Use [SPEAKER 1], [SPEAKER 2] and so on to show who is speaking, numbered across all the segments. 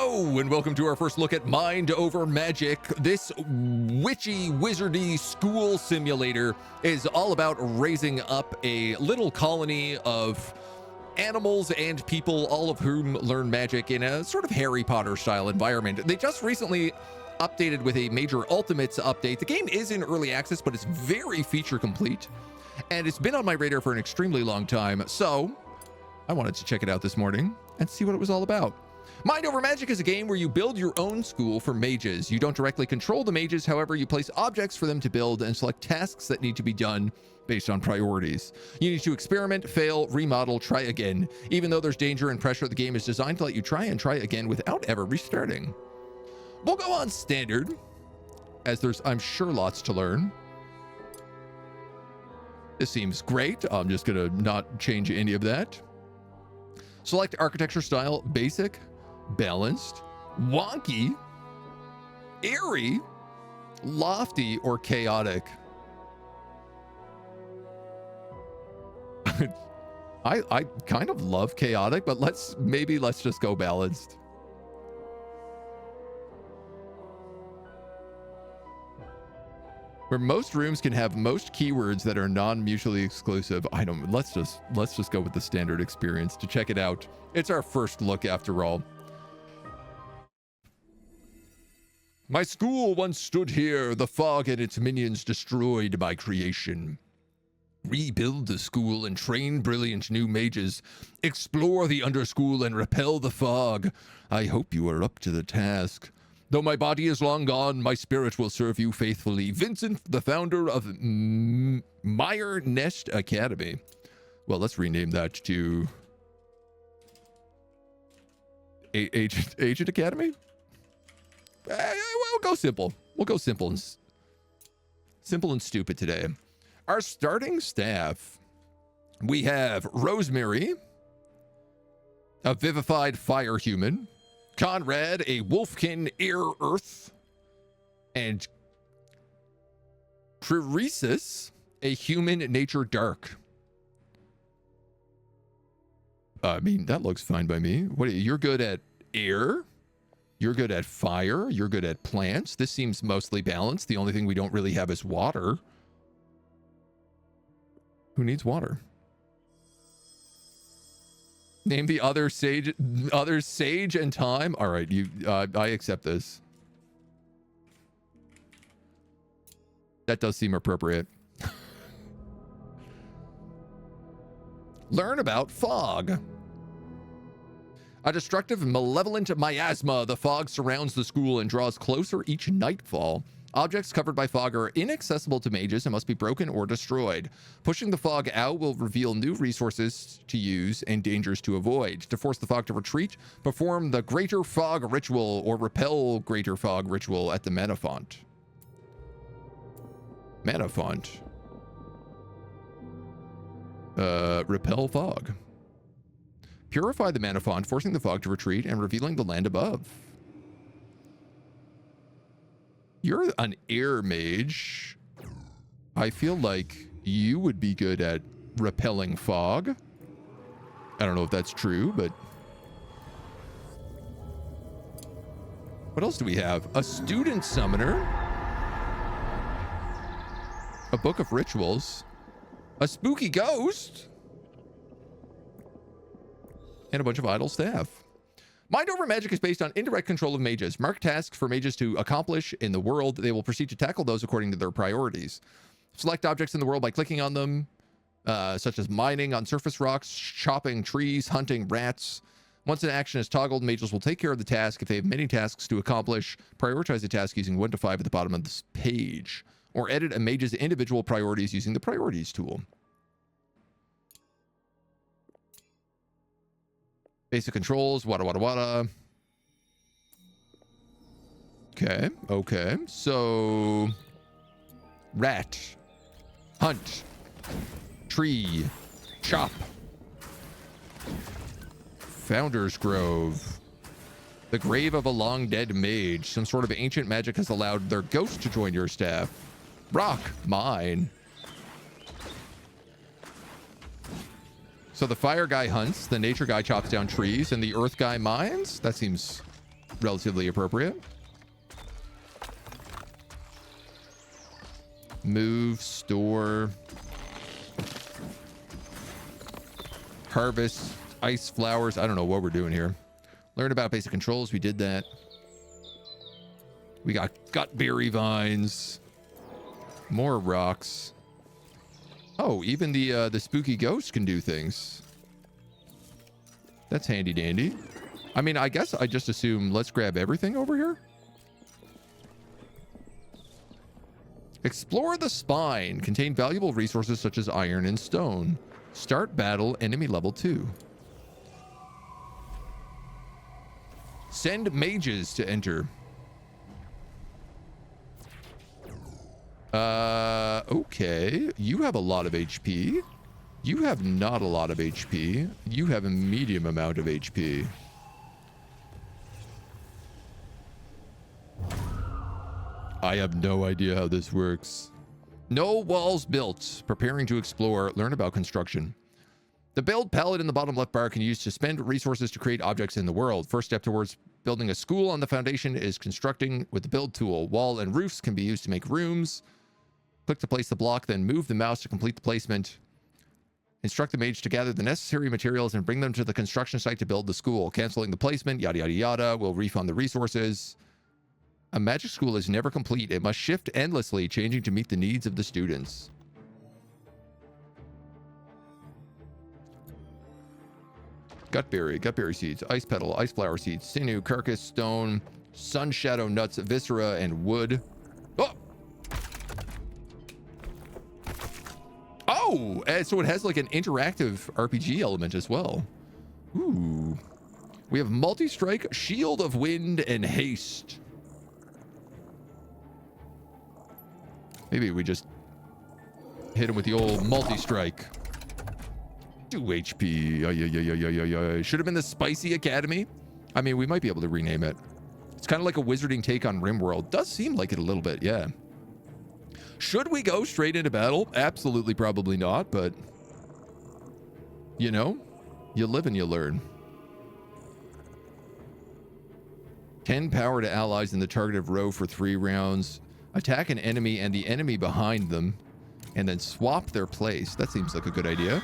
[SPEAKER 1] Hello, and welcome to our first look at Mind Over Magic. This witchy, wizardy school simulator is all about raising up a little colony of animals and people, all of whom learn magic in a sort of Harry Potter style environment. They just recently updated with a major Ultimates update. The game is in early access, but it's very feature complete, and it's been on my radar for an extremely long time, so I wanted to check it out this morning and see what it was all about. Mind Over Magic is a game where you build your own school for mages. You don't directly control the mages, however, you place objects for them to build and select tasks that need to be done based on priorities. You need to experiment, fail, remodel, try again. Even though there's danger and pressure, the game is designed to let you try and try again without ever restarting. We'll go on standard, as there's, I'm sure, lots to learn. This seems great. I'm just gonna not change any of that. Select architecture style, basic, balanced, wonky, airy, lofty, or chaotic. I kind of love chaotic, but let's just go balanced. Where most rooms can have most keywords that are non-mutually exclusive. Let's just go with the standard experience to check it out. It's our first look after all. My school once stood here, the fog and its minions destroyed my creation. Rebuild the school and train brilliant new mages. Explore the Underschool and repel the fog. I hope you are up to the task. Though my body is long gone, my spirit will serve you faithfully. Vincent, the founder of Meyer Nest Academy. Well, let's rename that to Agent Academy? We'll go simple. We'll go simple and stupid today. Our starting staff. We have Rosemary, a vivified fire human. Conrad, a wolfkin air earth. And Creresis, a human nature dark. I mean, that looks fine by me. You're good at air? You're good at fire. You're good at plants. This seems mostly balanced. The only thing we don't really have is water. Who needs water? Name the other sage and time. All right, I accept this. That does seem appropriate. Learn about fog. A destructive, malevolent miasma, the fog surrounds the school and draws closer each nightfall. Objects covered by fog are inaccessible to mages and must be broken or destroyed. Pushing the fog out will reveal new resources to use and dangers to avoid. To force the fog to retreat, perform the Greater Fog Ritual or repel Greater Fog Ritual at the mana font. Mana font. Repel fog. Purify the mana font, forcing the fog to retreat and revealing the land above. You're an air mage. I feel like you would be good at repelling fog. I don't know if that's true, but... What else do we have? A student summoner. A book of rituals. A spooky ghost. And a bunch of idle staff. Mind Over Magic is based on indirect control of mages. Mark tasks for mages to accomplish in the world. They will proceed to tackle those according to their priorities. Select objects in the world by clicking on them, such as mining on surface rocks, chopping trees, hunting rats. Once an action is toggled, mages will take care of the task. If they have many tasks to accomplish, prioritize the task using 1 to 5 at the bottom of this page. Or edit a mage's individual priorities using the priorities tool. Basic controls, wada wada wada. Okay. So, rat, hunt, tree, chop, Founder's Grove, the grave of a long dead mage. Some sort of ancient magic has allowed their ghost to join your staff. Rock, mine. So the fire guy hunts, the nature guy chops down trees, and the earth guy mines? That seems relatively appropriate. Move, store, harvest, ice flowers. I don't know what we're doing here. Learn about basic controls. We did that. We got gutberry vines, more rocks. Oh, even the spooky ghost can do things. That's handy dandy. I mean, I guess I just assume let's grab everything over here. Explore the spine. Contain valuable resources such as iron and stone. Start battle, enemy level 2. Send mages to enter. Okay. You have a lot of HP. You have not a lot of HP. You have a medium amount of HP. I have no idea how this works. No walls built. Preparing to explore. Learn about construction. The build palette in the bottom left bar can use to spend resources to create objects in the world. First step towards building a school on the foundation is constructing with the build tool. Wall and roofs can be used to make rooms. Click to place the block, then move the mouse to complete the placement. Instruct the mage to gather the necessary materials and bring them to the construction site to build the school. Canceling the placement, yada yada yada, will refund the resources. A magic school is never complete. It must shift endlessly, changing to meet the needs of the students. Gutberry seeds, ice petal, ice flower seeds, sinew, carcass, stone, sun shadow nuts, viscera, and wood. Oh! Oh! So it has like an interactive RPG element as well. Ooh. We have multi-strike, shield of wind, and haste. Maybe we just hit him with the old multi-strike. 2 HP. Should have been the Spicy Academy. I mean, we might be able to rename it. It's kind of like a wizarding take on Rimworld. Does seem like it a little bit, yeah. Should we go straight into battle? Absolutely, probably not, but... You know, you live and you learn. 10 power to allies in the targeted row for 3 rounds. Attack an enemy and the enemy behind them, and then swap their place. That seems like a good idea.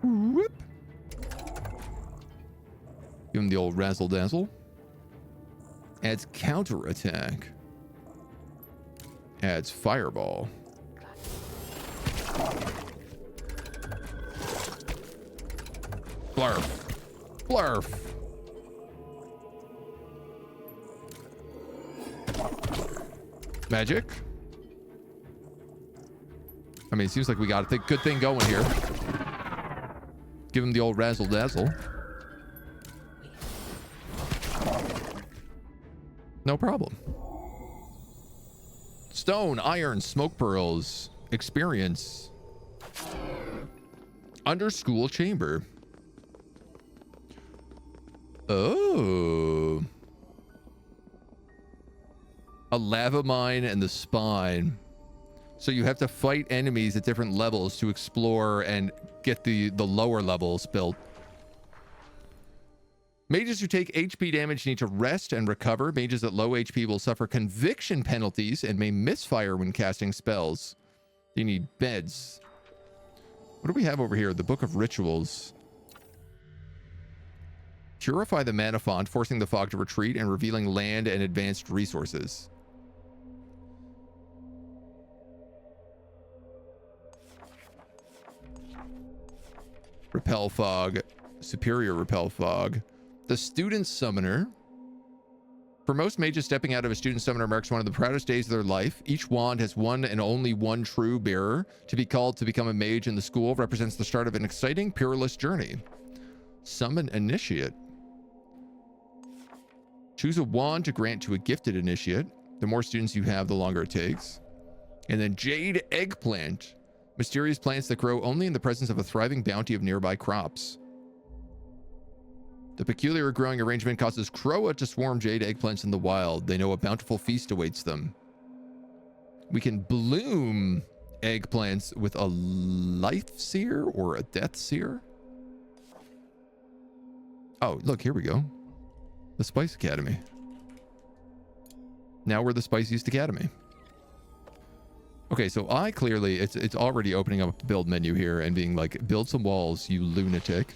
[SPEAKER 1] Whoop. Give him the old razzle dazzle. Adds counter attack. Adds fireball. Blarf. Blarf. Magic. I mean, it seems like we got a good thing going here. Give him the old razzle dazzle. No problem. Stone, iron, smoke pearls, experience. Underschool chamber. Oh. A lava mine and the spine. So you have to fight enemies at different levels to explore and get the lower levels built. Mages who take HP damage need to rest and recover. Mages at low HP will suffer conviction penalties and may misfire when casting spells. They need beds. What do we have over here? The Book of Rituals. Purify the mana font, forcing the fog to retreat and revealing land and advanced resources. Repel fog. Superior repel fog. The Student Summoner. For most mages, stepping out of a Student Summoner marks one of the proudest days of their life. Each wand has one and only one true bearer. To be called to become a mage in the school represents the start of an exciting, peerless journey. Summon Initiate. Choose a wand to grant to a gifted initiate. The more students you have, the longer it takes. And then Jade Eggplant. Mysterious plants that grow only in the presence of a thriving bounty of nearby crops. The peculiar growing arrangement causes Croa to swarm jade eggplants in the wild. They know a bountiful feast awaits them. We can bloom eggplants with a life seer or a death seer. Oh, look, here we go. The Spice Academy. Now we're the Spiciest Academy. Okay, so I clearly, it's already opening up the build menu here and being like, build some walls, you lunatic.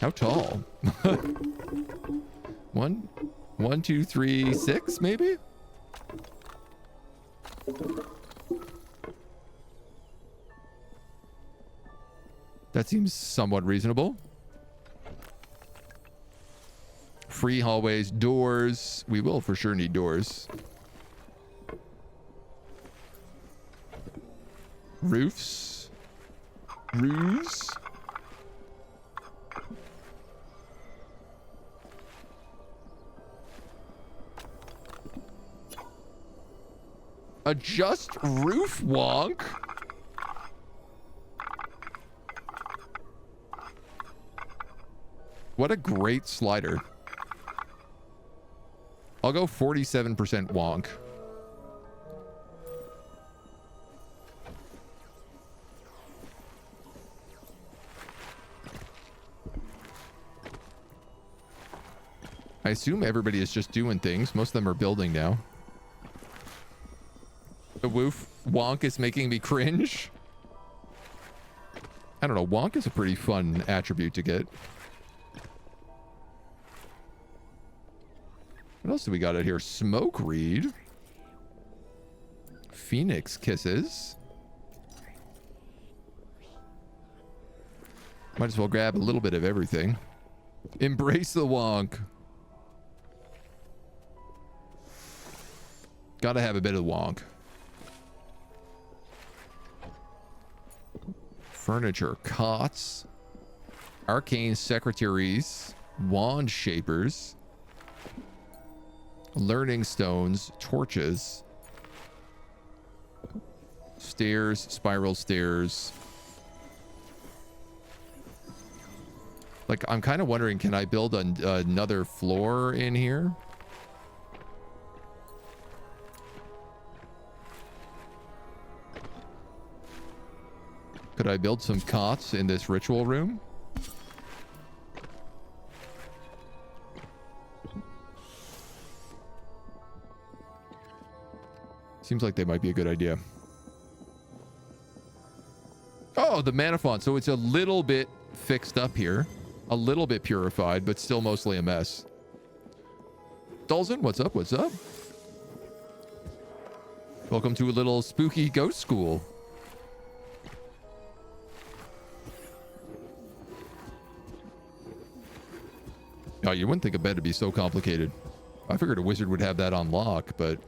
[SPEAKER 1] How tall? One, 2, 3, 6, maybe? That seems somewhat reasonable. Free hallways, doors. We will for sure need doors. Roofs. Roofs. Adjust roof wonk. What a great slider. I'll go 47% wonk. I assume everybody is just doing things. Most of them are building now. The woof wonk is making me cringe. I don't know. Wonk is a pretty fun attribute to get. What else do we got out here? Smoke reed. Phoenix kisses. Might as well grab a little bit of everything. Embrace the wonk. Gotta have a bit of wonk. Furniture, cots, arcane secretaries, wand shapers, learning stones, torches, stairs, spiral stairs. Like, I'm kind of wondering, can I build another floor in here? Could I build some cots in this ritual room? Seems like they might be a good idea. Oh, the mana font. So it's a little bit fixed up here. A little bit purified, but still mostly a mess. Dulzen, what's up? What's up? Welcome to a little spooky ghost school. Oh, you wouldn't think a bed would be so complicated. I figured a wizard would have that on lock, but...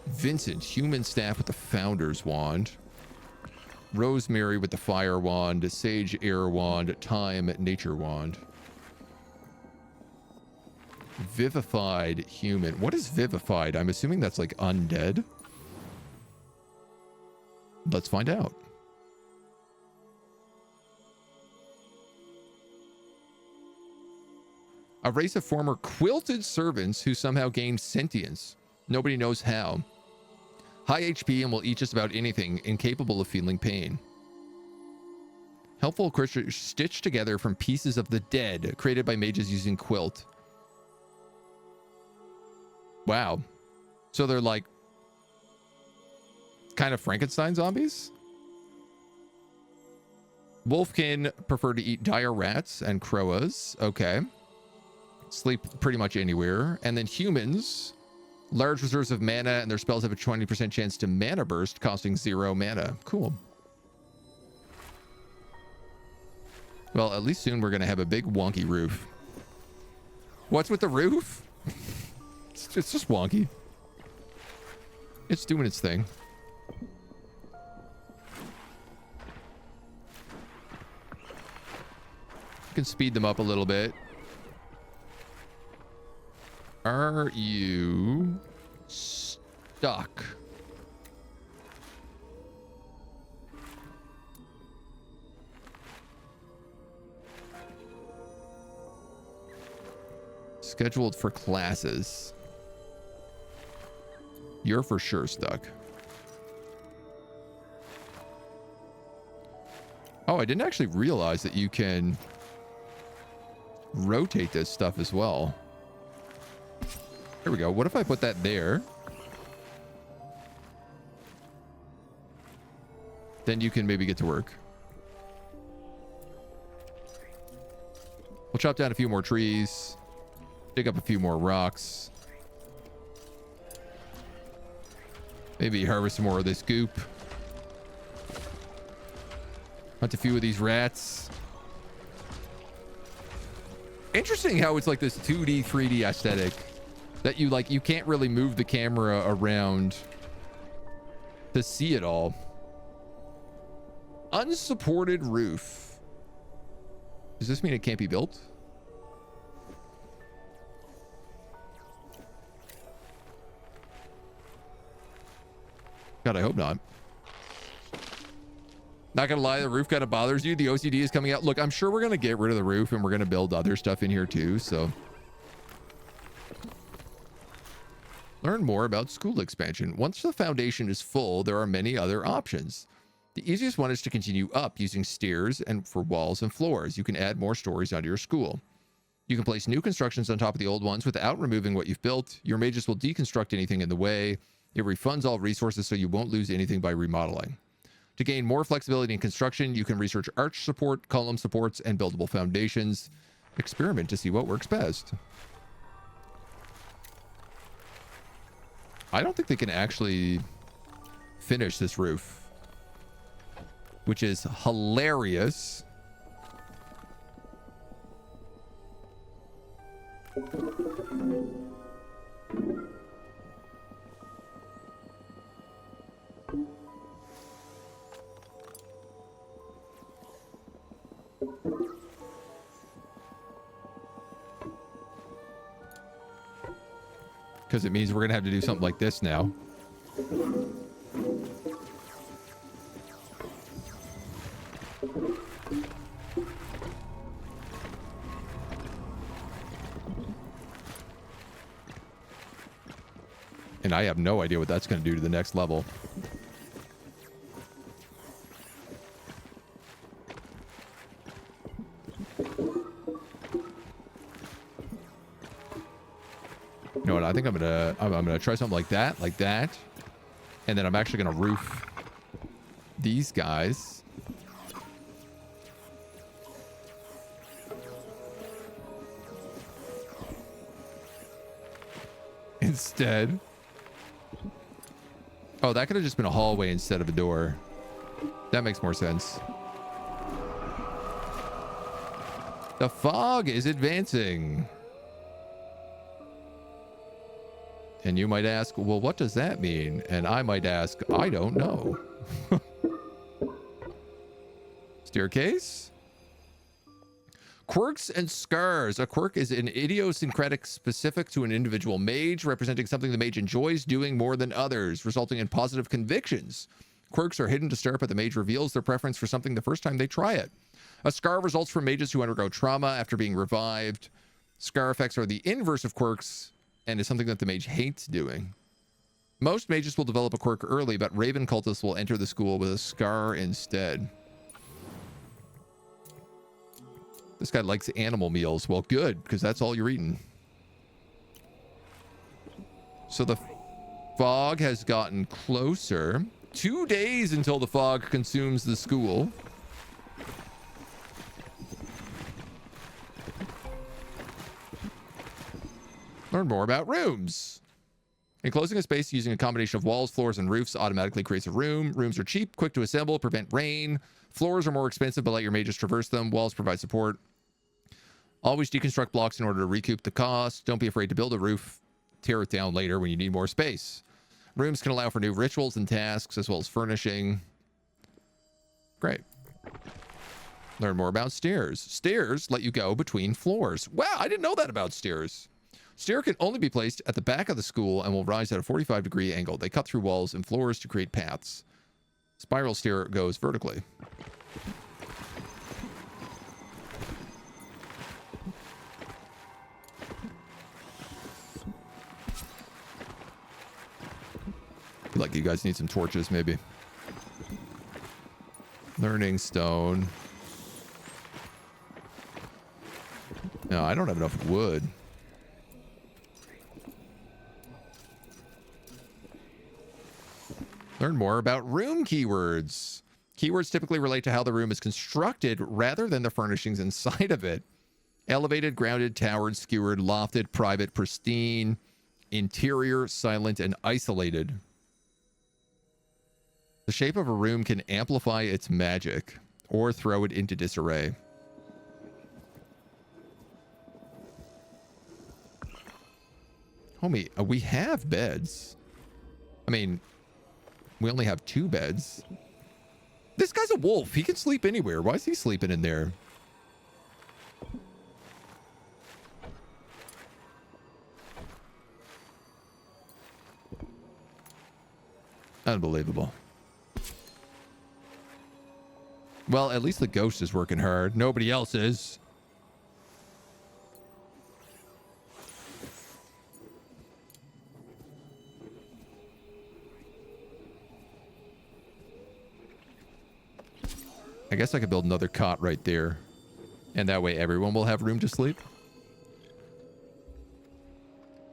[SPEAKER 1] Vincent, human staff with the founder's wand. Rosemary with the fire wand. Sage air wand. Time nature wand. Vivified human. What is vivified? I'm assuming that's like undead. Let's find out. A race of former quilted servants who somehow gained sentience. Nobody knows how. High HP and will eat just about anything, incapable of feeling pain. Helpful creatures stitched together from pieces of the dead, created by mages using quilt. Wow. So they're like kind of Frankenstein zombies? Wolfkin prefer to eat dire rats and croas. Okay. Sleep pretty much anywhere. And then humans, large reserves of mana, and their spells have a 20% chance to mana burst, costing 0 mana. Cool. Well, at least soon we're going to have a big wonky roof. What's with the roof? It's just wonky. It's doing its thing. You can speed them up a little bit. Are you stuck? Scheduled for classes. You're for sure stuck. Oh, I didn't actually realize that you can rotate this stuff as well. Here we go. What if I put that there? Then you can maybe get to work. We'll chop down a few more trees. Dig up a few more rocks. Maybe harvest some more of this goop. Hunt a few of these rats. Interesting how it's like this 2D, 3D aesthetic that you can't really move the camera around to see it all. Unsupported roof. Does this mean it can't be built? God, I hope not. Not gonna lie, the roof kind of bothers you. The OCD is coming out. Look, I'm sure we're gonna get rid of the roof and we're gonna build other stuff in here too, so. Learn more about school expansion. Once the foundation is full, there are many other options. The easiest one is to continue up using stairs and for walls and floors. You can add more stories onto your school. You can place new constructions on top of the old ones without removing what you've built. Your mages will deconstruct anything in the way. It refunds all resources so you won't lose anything by remodeling. To gain more flexibility in construction, you can research arch support, column supports, and buildable foundations. Experiment to see what works best. I don't think they can actually finish this roof, which is hilarious. Because it means we're going to have to do something like this now. And I have no idea what that's going to do to the next level. You know what? I think I'm gonna try something like that, and then I'm actually gonna roof these guys. Instead. Oh, that could have just been a hallway instead of a door. That makes more sense. The fog is advancing. And you might ask, well, what does that mean? And I might ask, I don't know. Staircase? Quirks and scars. A quirk is an idiosyncratic specific to an individual mage, representing something the mage enjoys doing more than others, resulting in positive convictions. Quirks are hidden to stir up, but the mage reveals their preference for something the first time they try it. A scar results from mages who undergo trauma after being revived. Scar effects are the inverse of quirks, and is something that the mage hates doing. Most mages will develop a quirk early, but Raven cultists will enter the school with a scar instead. This guy likes animal meals. Well, good, because that's all you're eating. So the fog has gotten closer. 2 days until the fog consumes the school. Learn more about rooms. Enclosing a space using a combination of walls, floors, and roofs automatically creates a room. Rooms are cheap, quick to assemble, prevent rain. Floors are more expensive, but let your mages traverse them. Walls provide support. Always deconstruct blocks in order to recoup the cost. Don't be afraid to build a roof. Tear it down later when you need more space. Rooms can allow for new rituals and tasks, as well as furnishing. Great. Learn more about stairs. Stairs let you go between floors. Wow, I didn't know that about stairs. Stair can only be placed at the back of the school and will rise at a 45-degree angle. They cut through walls and floors to create paths. Spiral stair goes vertically. Like, you guys need some torches, maybe. Learning stone. No, I don't have enough wood. Learn more about room keywords. Keywords typically relate to how the room is constructed rather than the furnishings inside of it. Elevated, grounded, towered, skewered, lofted, private, pristine, interior, silent, and isolated. The shape of a room can amplify its magic or throw it into disarray. Homie, we have beds. I mean, we only have 2 beds. This guy's a wolf. He can sleep anywhere. Why is he sleeping in there? Unbelievable. Well, at least the ghost is working hard. Nobody else is. I guess I could build another cot right there. And that way everyone will have room to sleep.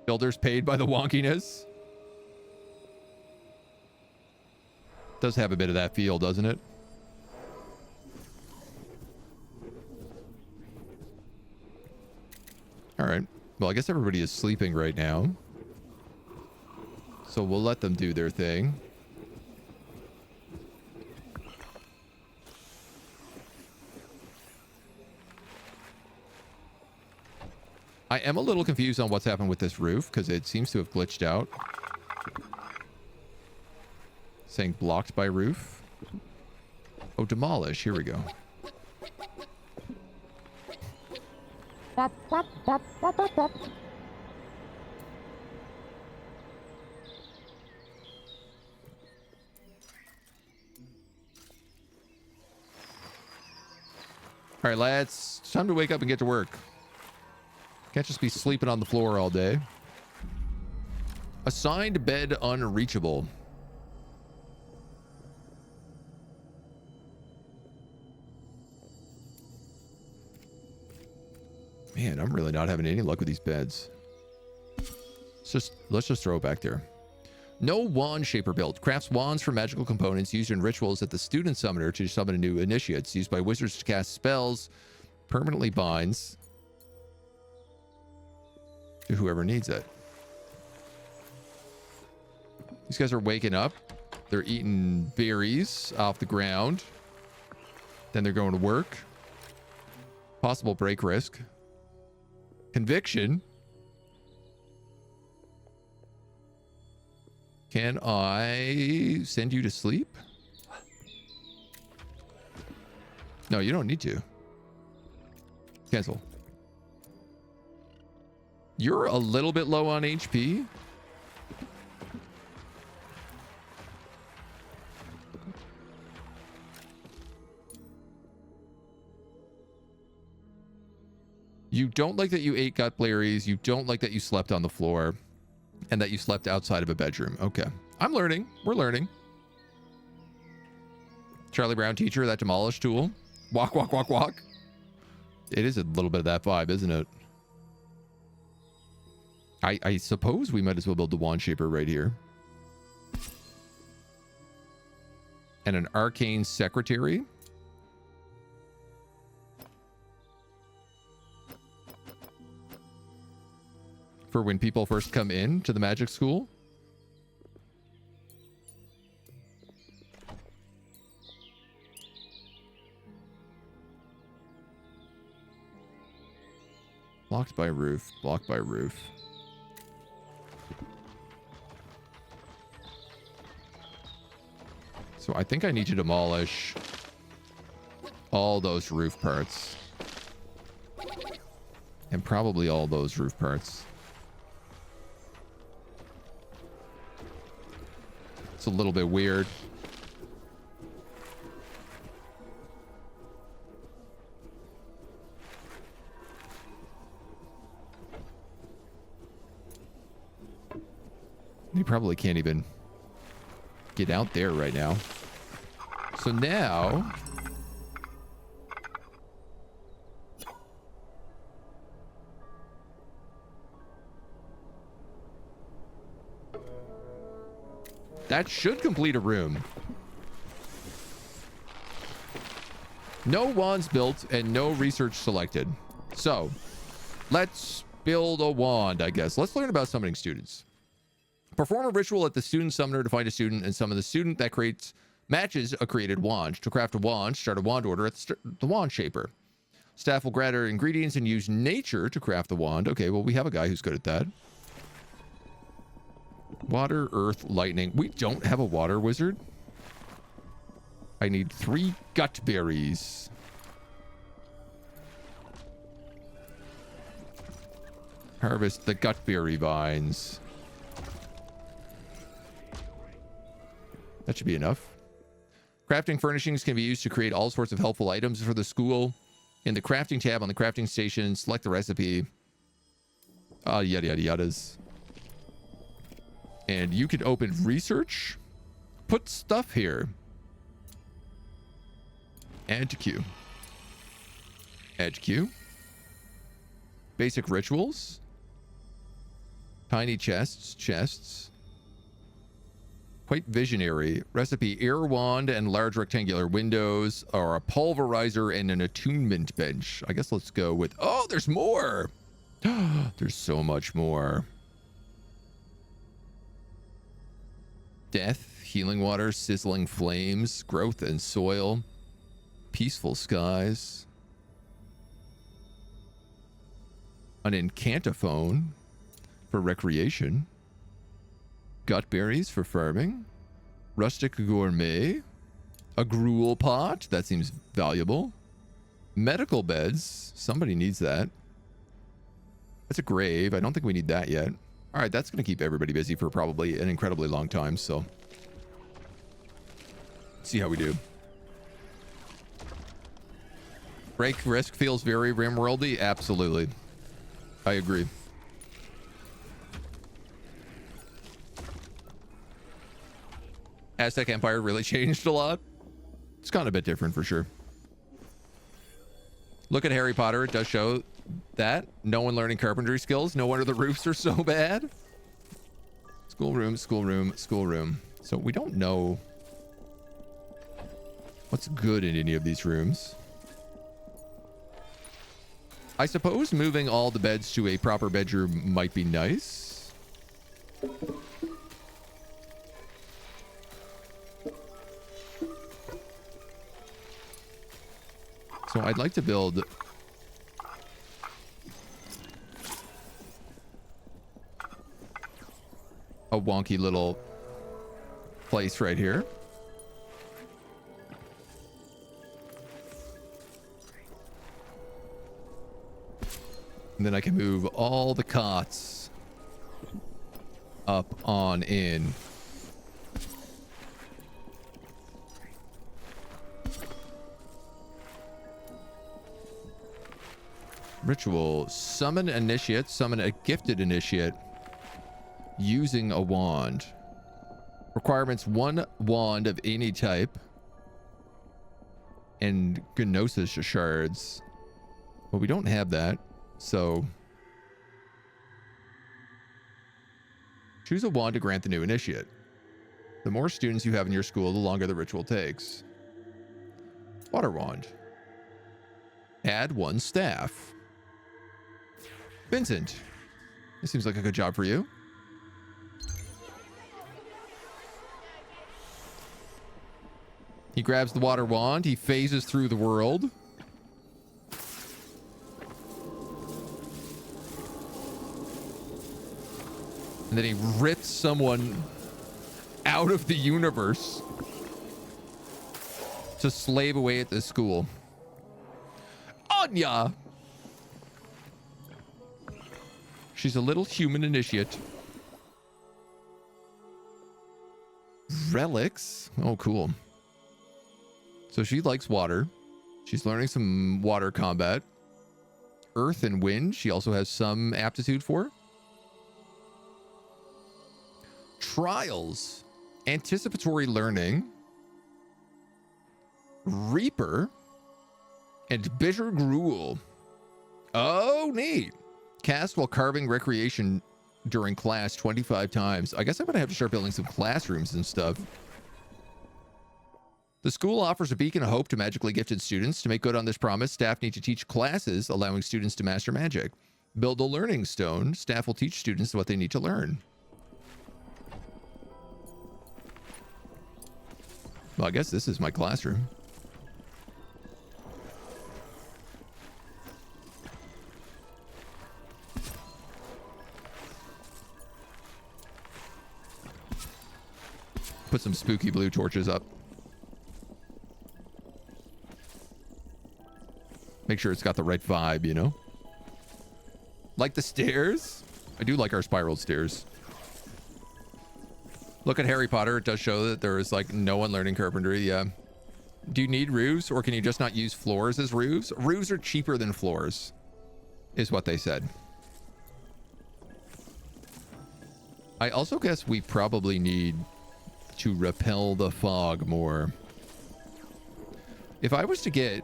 [SPEAKER 1] Builders paid by the wonkiness. Does have a bit of that feel, doesn't it? All right. Well, I guess everybody is sleeping right now. So we'll let them do their thing. I am a little confused on what's happened with this roof because it seems to have glitched out. Saying blocked by roof. Oh, demolish. Here we go. All right, lads. It's time to wake up and get to work. Can't just be sleeping on the floor all day. Assigned bed unreachable. Man, I'm really not having any luck with these beds. Let's just throw it back there. No wand shaper build. Crafts wands from magical components used in rituals at the student summoner to summon new initiates. Used by wizards to cast spells. Permanently binds to whoever needs it. These guys are waking up. They're eating berries off the ground. Then they're going to work. Possible break risk. Conviction. Can I send you to sleep? No, you don't need to. Cancel. You're a little bit low on HP. You don't like that you ate gut berries. You don't like that you slept on the floor. And that you slept outside of a bedroom. Okay. I'm learning. We're learning. Charlie Brown teacher, that demolish tool. Walk, walk, walk, walk. It is a little bit of that vibe, isn't it? I suppose we might as well build the wand shaper right here. And an arcane secretary. For when people first come in to the magic school. Blocked by roof. Blocked by roof. So I think I need to demolish all those roof parts. And probably all those roof parts. It's a little bit weird. You probably can't even get out there right now. So now That should complete a room. No wands built and no research selected. So let's build a wand, I guess. Let's learn about summoning students. Perform a ritual at the student summoner to find a student and summon the student that matches a created wand. To craft a wand, start a wand order at the wand shaper. Staff will gather ingredients and use nature to craft the wand. Okay, well, we have a guy who's good at that. Water, earth, lightning. We don't have a water wizard. I need 3 gut berries. Harvest the gutberry vines. That should be enough. Crafting furnishings can be used to create all sorts of helpful items for the school. In the crafting tab on the crafting station, select the recipe. Yada yada yadas. And you can open research. Put stuff here. Add to queue. Add to queue. Basic rituals. Tiny chests. Quite visionary. Recipe: air wand and large rectangular windows, or a pulverizer and an attunement bench. I guess let's go with... Oh, there's more! There's so much more. Death, healing water, sizzling flames, growth and soil, peaceful skies, an incantophone for recreation, gutberries for farming, rustic gourmet, a gruel pot, that seems valuable, medical beds, somebody needs that. That's a grave. I don't think we need that yet. All right, that's going to keep everybody busy for probably an incredibly long time, so see how we do. Break risk feels very Rimworldy. Absolutely. I agree. Aztec Empire really changed a lot. It's gone a bit different for sure. Look at Harry Potter. It does show that. No one learning carpentry skills. No wonder the roofs are so bad. Schoolroom, schoolroom, schoolroom. So we don't know what's good in any of these rooms. I suppose moving all the beds to a proper bedroom might be nice. So I'd like to build a wonky little place right here. And then I can move all the cots up on in. Ritual. Summon initiate. Summon a gifted initiate using a wand. Requirements: 1 wand of any type and Gnosis shards. Well, we don't have that, so choose a wand to grant the new initiate. The more students you have in your school, the longer the ritual takes. Water wand. Add 1 staff. Vincent, this seems like a good job for you. He grabs the water wand. He phases through the world. And then he rips someone out of the universe to slave away at this school. Anya! She's a little human initiate. Relics. Oh, cool. So she likes water. She's learning some water combat. Earth and wind, she also has some aptitude for. Trials. Anticipatory learning. Reaper. And bitter gruel. Oh, neat. Cast while carving recreation during class 25 times. I guess I'm going to have to start building some classrooms and stuff. The school offers a beacon of hope to magically gifted students. To make good on this promise, staff need to teach classes, allowing students to master magic. Build a learning stone. Staff will teach students what they need to learn. Well, I guess this is my classroom. Put some spooky blue torches up. Make sure it's got the right vibe, you know? Like the stairs? I do like our spiral stairs. Look at Harry Potter. It does show that there is like no one learning carpentry. Yeah. Do you need roofs, or can you just not use floors as roofs? Roofs are cheaper than floors, is what they said. I also guess we probably need to repel the fog more. If I was to get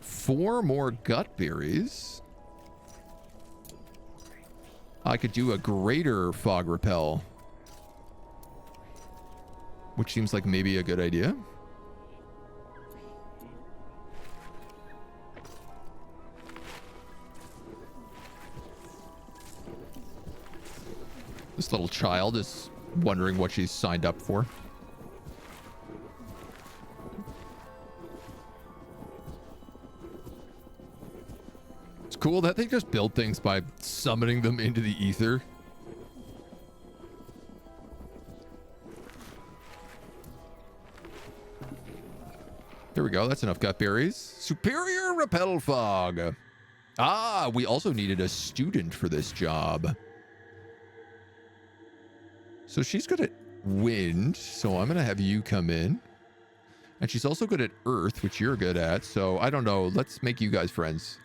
[SPEAKER 1] 4 more gut berries, I could do a greater fog repel, which seems like maybe a good idea. This little child is wondering what she's signed up for. It's cool that they just build things by summoning them into the ether. There we go. That's enough gut berries. Superior repel fog. Ah, we also needed a student for this job. So she's good at wind, so I'm going to have you come in. And she's also good at earth, which you're good at. So I don't know. Let's make you guys friends.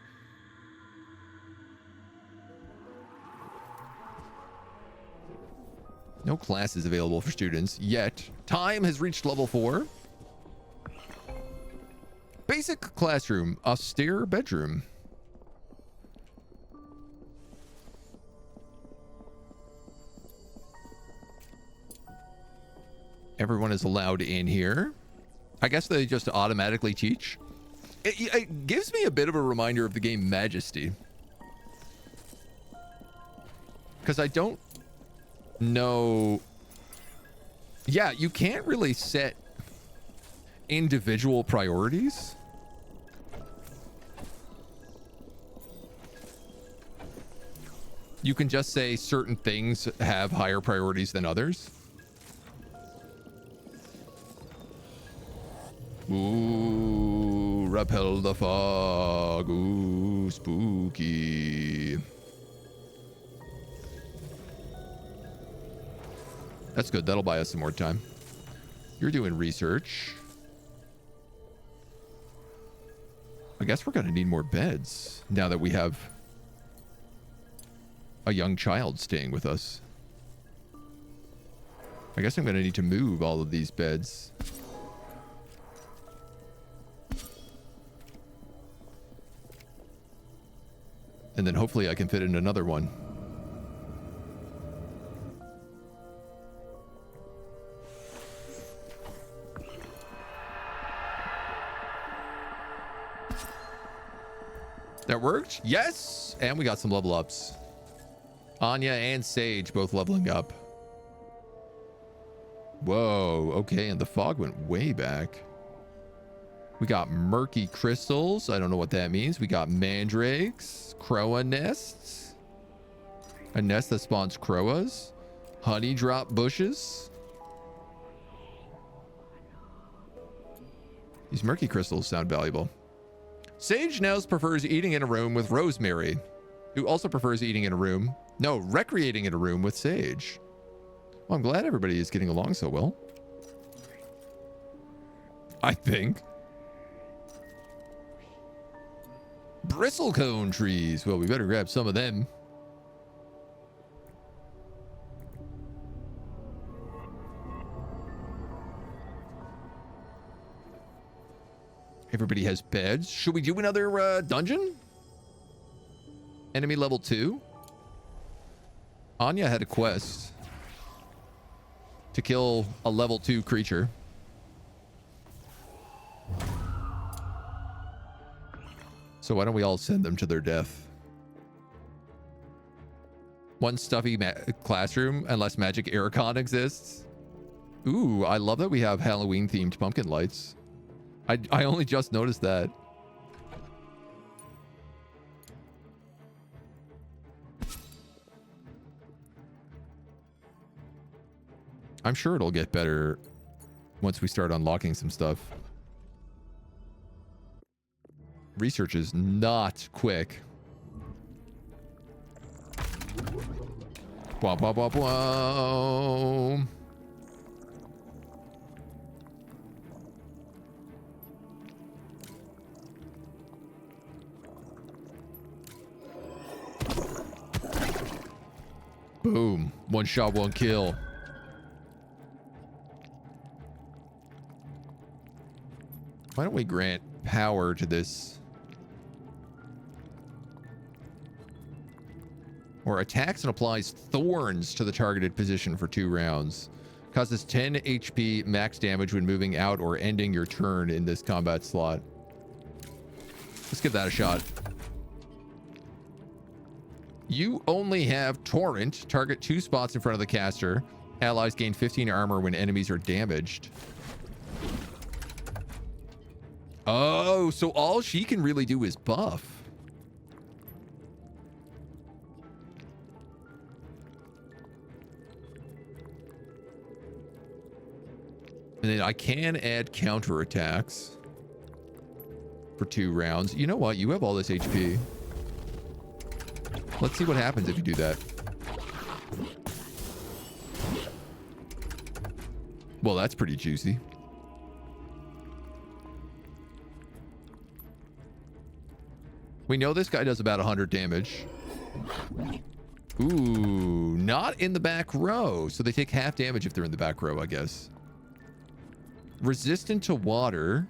[SPEAKER 1] No classes available for students yet. Time has reached level 4. Basic classroom, austere bedroom. Everyone is allowed in here. I guess they just automatically teach. It gives me a bit of a reminder of the game Majesty. Because I don't know. Yeah, you can't really set individual priorities. You can just say certain things have higher priorities than others. Ooh, repel the fog. Ooh, spooky. That's good. That'll buy us some more time. You're doing research. I guess we're gonna need more beds now that we have a young child staying with us. I guess I'm gonna need to move all of these beds. And then hopefully I can fit in another one. That worked? Yes! And we got some level ups. Anya and Sage both leveling up. Whoa, okay, and the fog went way back. We got murky crystals. I don't know what that means. We got mandrakes, croa nests, a nest that spawns croas, honey drop bushes. These murky crystals sound valuable. Sage now prefers eating in a room with Rosemary, who also prefers eating in a room. No, recreating in a room with Sage. Well, I'm glad everybody is getting along so well. I think. Bristlecone trees. Well, we better grab some of them. Everybody has beds. Should we do another dungeon? Enemy level 2. Anya had a quest to kill a level 2 creature. So why don't we all send them to their death? One stuffy classroom, unless magic arcana exists. Ooh, I love that we have Halloween themed pumpkin lights. I only just noticed that. I'm sure it'll get better once we start unlocking some stuff. Research is not quick. Blah, blah, blah, blah. Boom. One shot, one kill. Why don't we grant power to this? Or attacks and applies thorns to the targeted position for 2 rounds. Causes 10 HP max damage when moving out or ending your turn in this combat slot. Let's give that a shot. You only have Torrent. Target 2 spots in front of the caster. Allies gain 15 armor when enemies are damaged. Oh, so all she can really do is buff. And then I can add counter attacks for 2 rounds. You know what? You have all this HP. Let's see what happens if you do that. Well, that's pretty juicy. We know this guy does about 100 damage. Ooh, not in the back row. So they take half damage if they're in the back row, I guess. Resistant to water.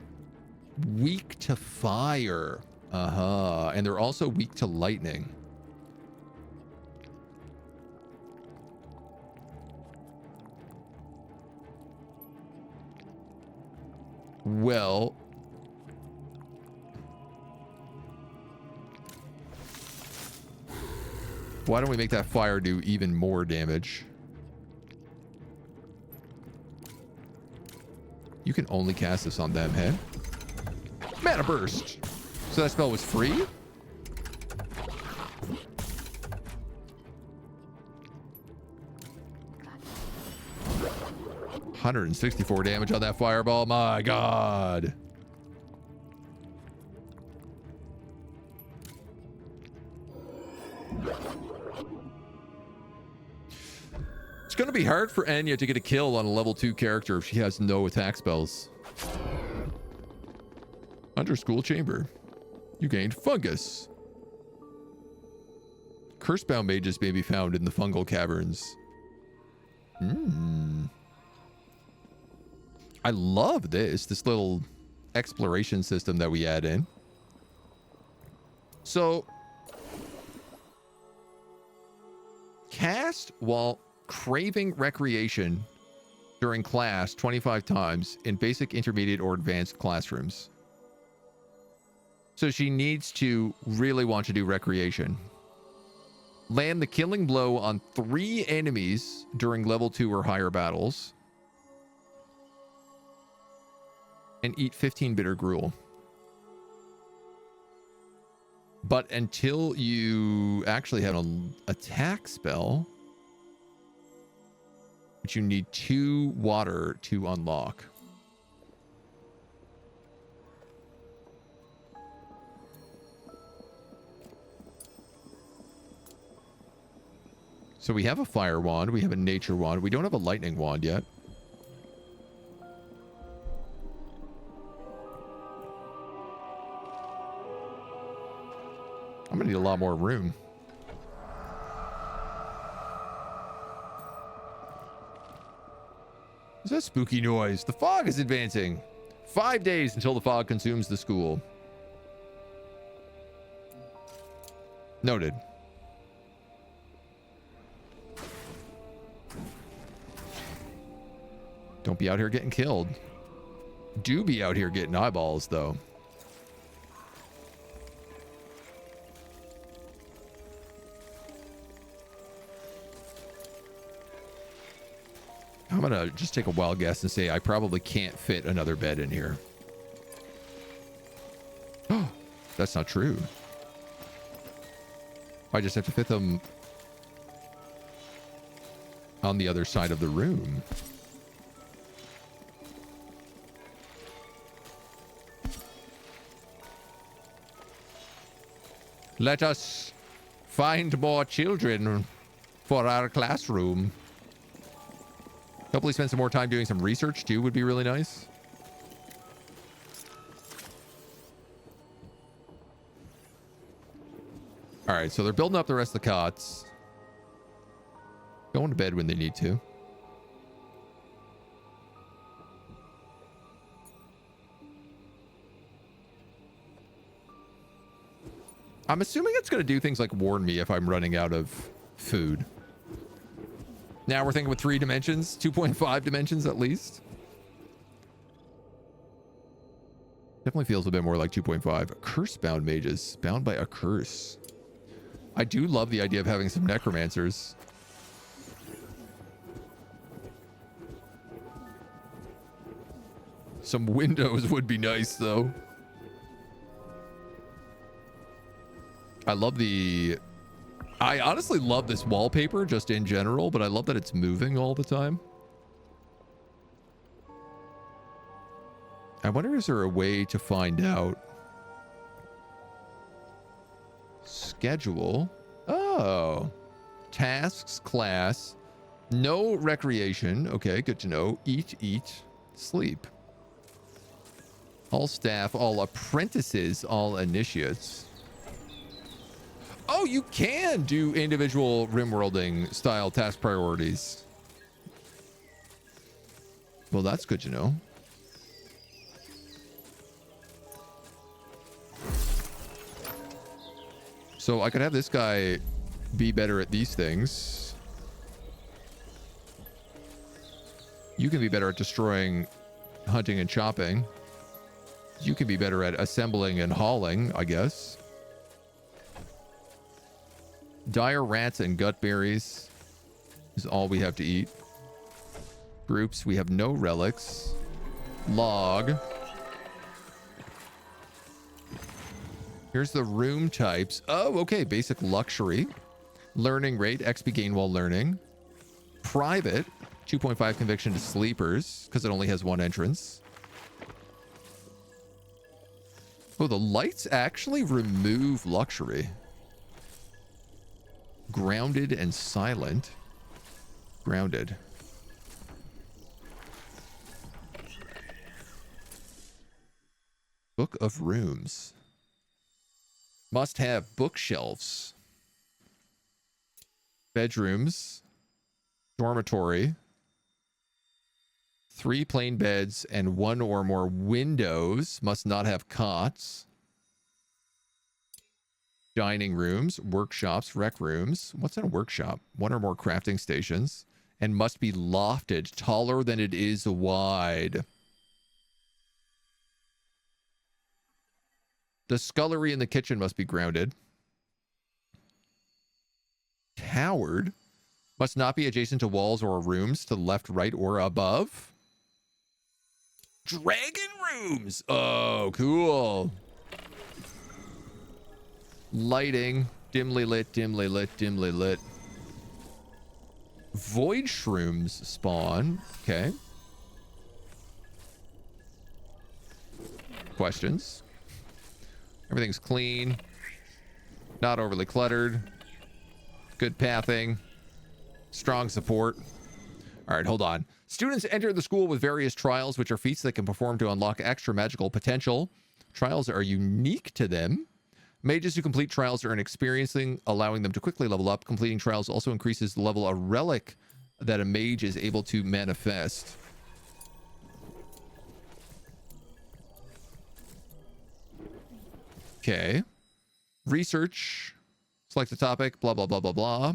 [SPEAKER 1] Weak to fire. Uh-huh. And they're also weak to lightning. Well, why don't we make that fire do even more damage? You can only cast this on them, hey? Mana burst. So that spell was free? $164 damage on that fireball. My God. It's going to be hard for Anya to get a kill on a level 2 character if she has no attack spells. Underschool chamber. You gained fungus. Cursebound mages may be found in the fungal caverns. I love this little exploration system that we add in. So, cast while craving recreation during class 25 times in basic, intermediate, or advanced classrooms. So she needs to really want to do recreation. Land the killing blow on 3 enemies during level 2 or higher battles. And eat 15 bitter gruel. But until you actually have an attack spell, which you need 2 water to unlock. So we have a fire wand, we have a nature wand, we don't have a lightning wand yet. I'm gonna need a lot more room. What's that spooky noise? The fog is advancing. 5 days until the fog consumes the school. Noted. Don't be out here getting killed. Do be out here getting eyeballs, though. I'm gonna just take a wild guess and say I probably can't fit another bed in here. Oh, that's not true. I just have to fit them on the other side of the room. Let us find more children for our classroom. Hopefully spend some more time doing some research too would be really nice. All right, so they're building up the rest of the cots. Going to bed when they need to. I'm assuming it's going to do things like warn me if I'm running out of food. Now we're thinking with 3 dimensions, 2.5 dimensions at least. Definitely feels a bit more like 2.5. Curse-bound mages, bound by a curse. I do love the idea of having some necromancers. Some windows would be nice, though. I love the... I honestly love this wallpaper just in general, but I love that it's moving all the time. I wonder, is there a way to find out? Schedule. Oh. Tasks, class. No recreation. Okay, good to know. Eat, sleep. All staff, all apprentices, all initiates. Oh, you can do individual Rimworlding style task priorities. Well, that's good to know. So I could have this guy be better at these things. You can be better at destroying, hunting, and chopping. You can be better at assembling and hauling, I guess. Dire rats and gut berries is all we have to eat. Groups, we have no relics. Log. Here's the room types. Oh, okay. Basic luxury. Learning rate, XP gain while learning. Private, 2.5 conviction to sleepers, because it only has 1 entrance. Oh, the lights actually remove luxury. Grounded and silent. Grounded. Book of rooms. Must have bookshelves. Bedrooms. Dormitory. 3 plain beds and 1 or more windows. Must not have cots. Dining rooms, workshops, rec rooms. What's in a workshop? 1 or more crafting stations. And must be lofted, taller than it is wide. The scullery in the kitchen must be grounded. Towered. Must not be adjacent to walls or rooms to the left, right, or above. Dragon rooms. Oh, cool. Lighting. Dimly lit, dimly lit, dimly lit. Void shrooms spawn. Okay. Questions? Everything's clean. Not overly cluttered. Good pathing. Strong support. All right, hold on. Students enter the school with various trials, which are feats they can perform to unlock extra magical potential. Trials are unique to them. Mages who complete trials earn experiencing, allowing them to quickly level up. Completing trials also increases the level of relic that a mage is able to manifest. Okay. Research. Select a topic. Blah, blah, blah, blah, blah.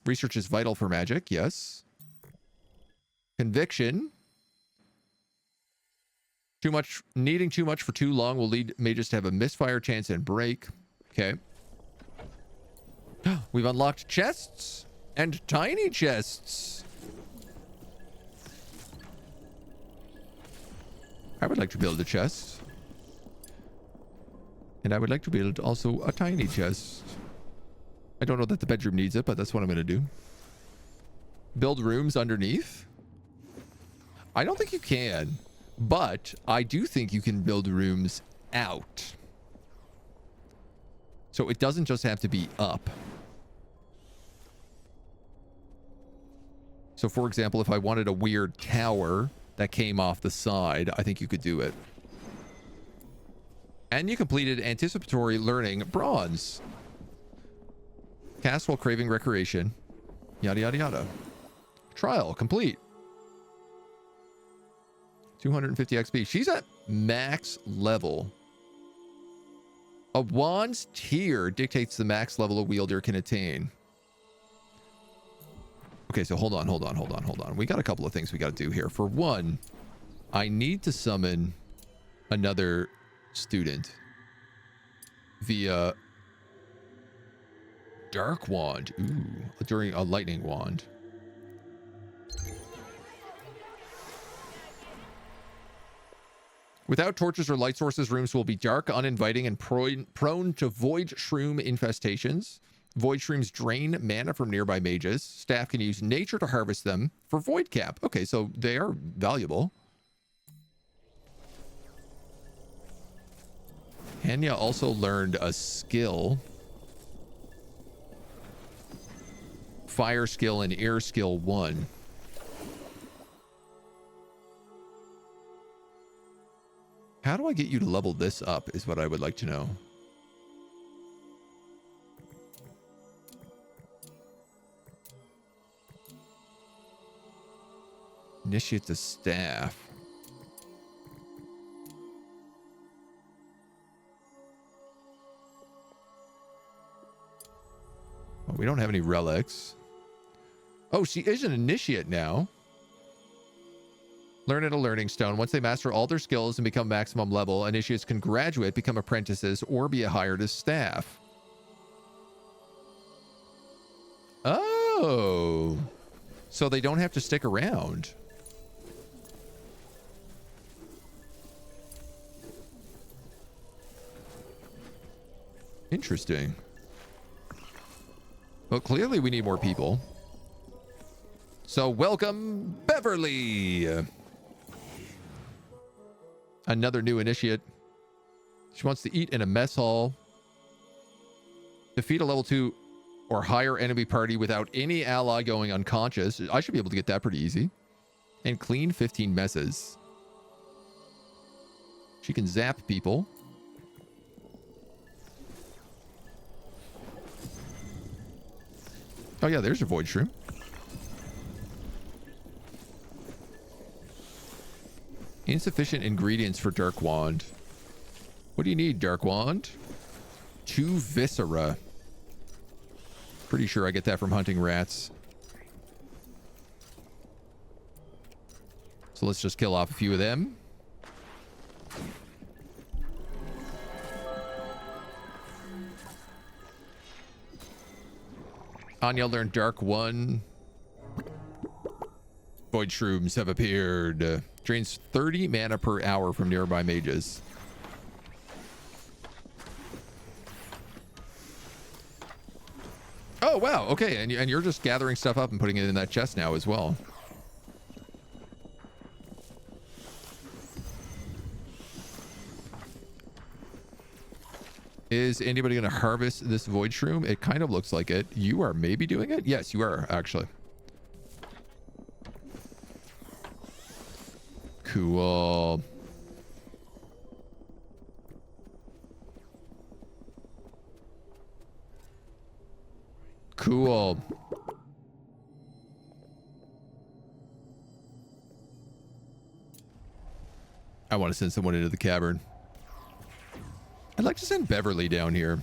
[SPEAKER 1] Research is vital for magic. Yes. Conviction. Too much, needing too much for too long will lead mages to have a misfire chance and break. Okay. We've unlocked chests and tiny chests. I would like to build a chest. And I would like to build also a tiny chest. I don't know that the bedroom needs it, but that's what I'm going to do. Build rooms underneath. I don't think you can, but I do think you can build rooms out. So it doesn't just have to be up. So for example, if I wanted a weird tower that came off the side, I think you could do it. And you completed anticipatory learning bronze. Cast while craving recreation. Yada, yada, yada. Trial complete. 250 XP. She's at max level. A wand's tier dictates the max level a wielder can attain. Okay, so hold on. We got a couple of things we got to do here. For one, I need to summon another student via Dark Wand. Ooh, during a lightning wand. Without torches or light sources, rooms will be dark, uninviting, and prone to void shroom infestations. Void shrooms drain mana from nearby mages. Staff can use nature to harvest them for void cap. Okay, so they are valuable. Hanya also learned a skill. Fire skill and air skill 1. How do I get you to level this up is what I would like to know. Initiate the staff. Well, we don't have any relics. Oh, she is an initiate now. Learn at a learning stone. Once they master all their skills and become maximum level, initiates can graduate, become apprentices, or be hired as staff. Oh. So they don't have to stick around. Interesting. Well, clearly we need more people. So welcome, Beverly. Another new initiate. She wants to eat in a mess hall. Defeat a level 2 or higher enemy party without any ally going unconscious. I should be able to get that pretty easy. And clean 15 messes. She can zap people. Oh yeah, there's your void shroom. Insufficient ingredients for Dark Wand. What do you need, Dark Wand? 2 viscera. Pretty sure I get that from hunting rats. So let's just kill off a few of them. Anya learned Dark 1. Void shrooms have appeared. Drains 30 mana per hour from nearby mages. Oh, wow. Okay, and you're just gathering stuff up and putting it in that chest now as well. Is anybody going to harvest this void shroom? It kind of looks like it. You are maybe doing it? Yes, you are, actually. Cool. Cool. I want to send someone into the cavern. I'd like to send Beverly down here.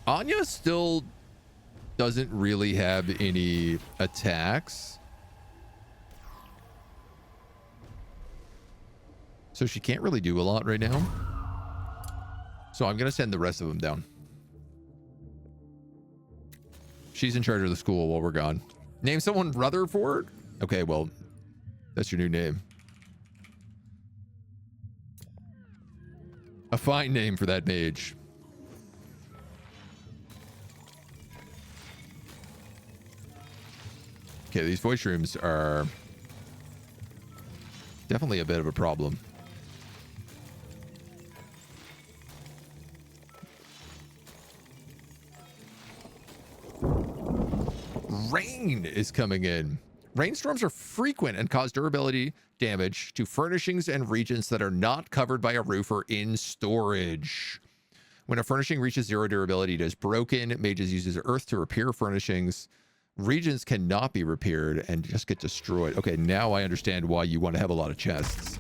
[SPEAKER 1] Anya still doesn't really have any attacks. So she can't really do a lot right now. So I'm going to send the rest of them down. She's in charge of the school while we're gone. Name someone Rutherford? Okay, well, that's your new name. A fine name for that mage. Okay, these voice rooms are definitely a bit of a problem. Rain is coming in. Rainstorms are frequent and cause durability damage to furnishings and regions that are not covered by a roof or in storage. When a furnishing reaches 0 durability, it is broken. Mages uses earth to repair furnishings. Regions cannot be repaired and just get destroyed. Okay, now I understand why you want to have a lot of chests.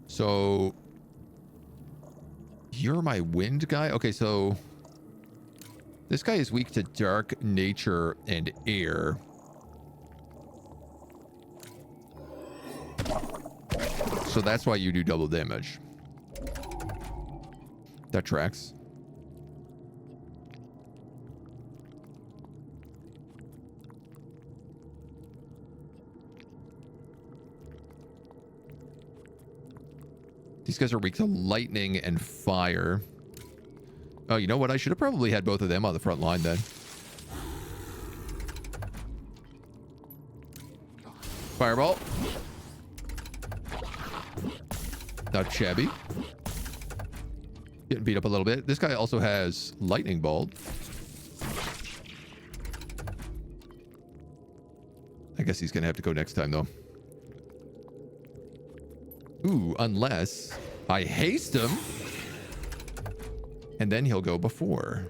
[SPEAKER 1] So you're my wind guy? Okay, so this guy is weak to dark, nature, and air. So that's why you do double damage. That tracks. These guys are weak to lightning and fire. Oh, you know what? I should have probably had both of them on the front line then. Fireball. Not shabby. Getting beat up a little bit. This guy also has lightning bolt. I guess he's going to have to go next time, though. Ooh, unless I haste him. And then he'll go before.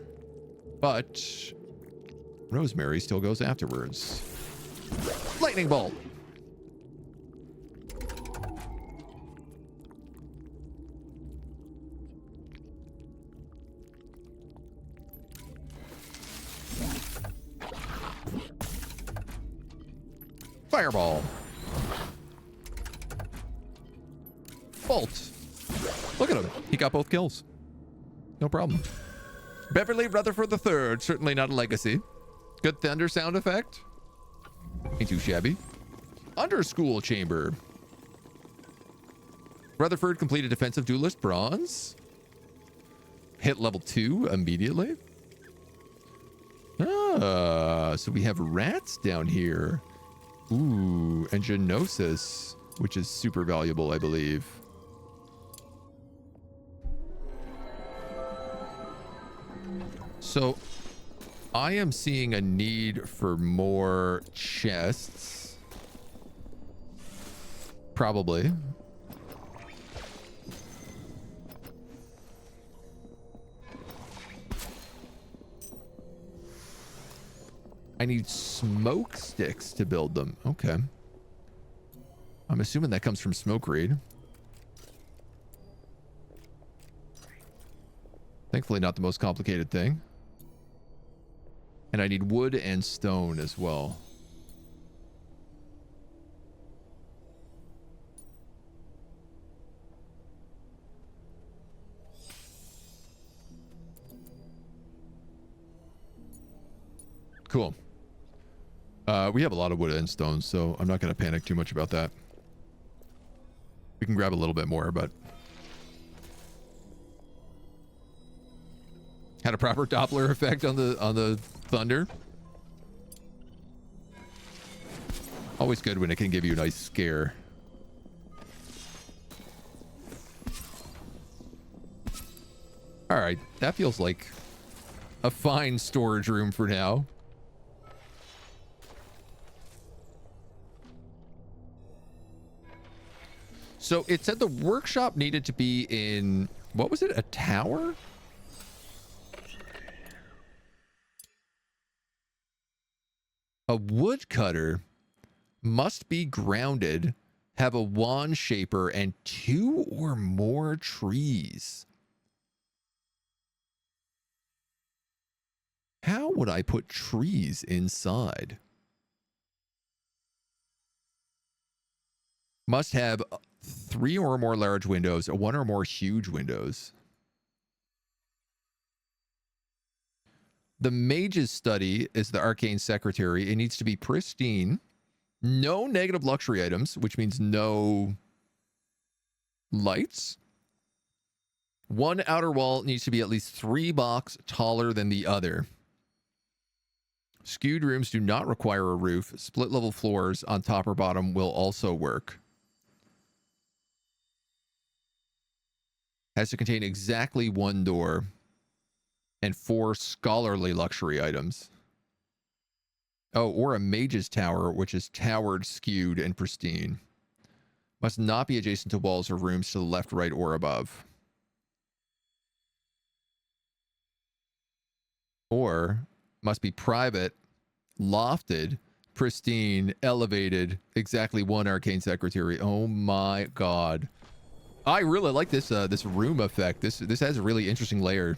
[SPEAKER 1] But Rosemary still goes afterwards. Lightning bolt. Fireball. Bolt. Look at him. He got both kills. No problem. Beverly Rutherford III. Certainly not a legacy. Good thunder sound effect. Ain't too shabby. Underschool chamber. Rutherford completed defensive duelist bronze. Hit level 2 immediately. Ah, so we have rats down here. Ooh, and genosis, which is super valuable, I believe. So I am seeing a need for more chests. Probably. I need smoke sticks to build them. Okay. I'm assuming that comes from smoke reed. Thankfully not the most complicated thing. And I need wood and stone as well. Cool. We have a lot of wood and stone, so I'm not going to panic too much about that. We can grab a little bit more, but... Had a proper Doppler effect on the thunder. Always good when it can give you a nice scare. All right, that feels like a fine storage room for now. So it said the workshop needed to be in, what was it, a tower? A woodcutter must be grounded, have a wand shaper, and 2 or more trees. How would I put trees inside? Must have 3 or more large windows, 1 or more huge windows. The mage's study is the arcane secretary. It needs to be pristine. No negative luxury items, which means no lights. One outer wall needs to be at least 3 blocks taller than the other. Skewed rooms do not require a roof. Split level floors on top or bottom will also work. Has to contain exactly 1 door and 4 scholarly luxury items. Oh, or a mage's tower, which is towered, skewed, and pristine. Must not be adjacent to walls or rooms to the left, right, or above. Or must be private, lofted, pristine, elevated, exactly 1 arcane secretary. Oh my god. I really like this this room effect. This has a really interesting layer.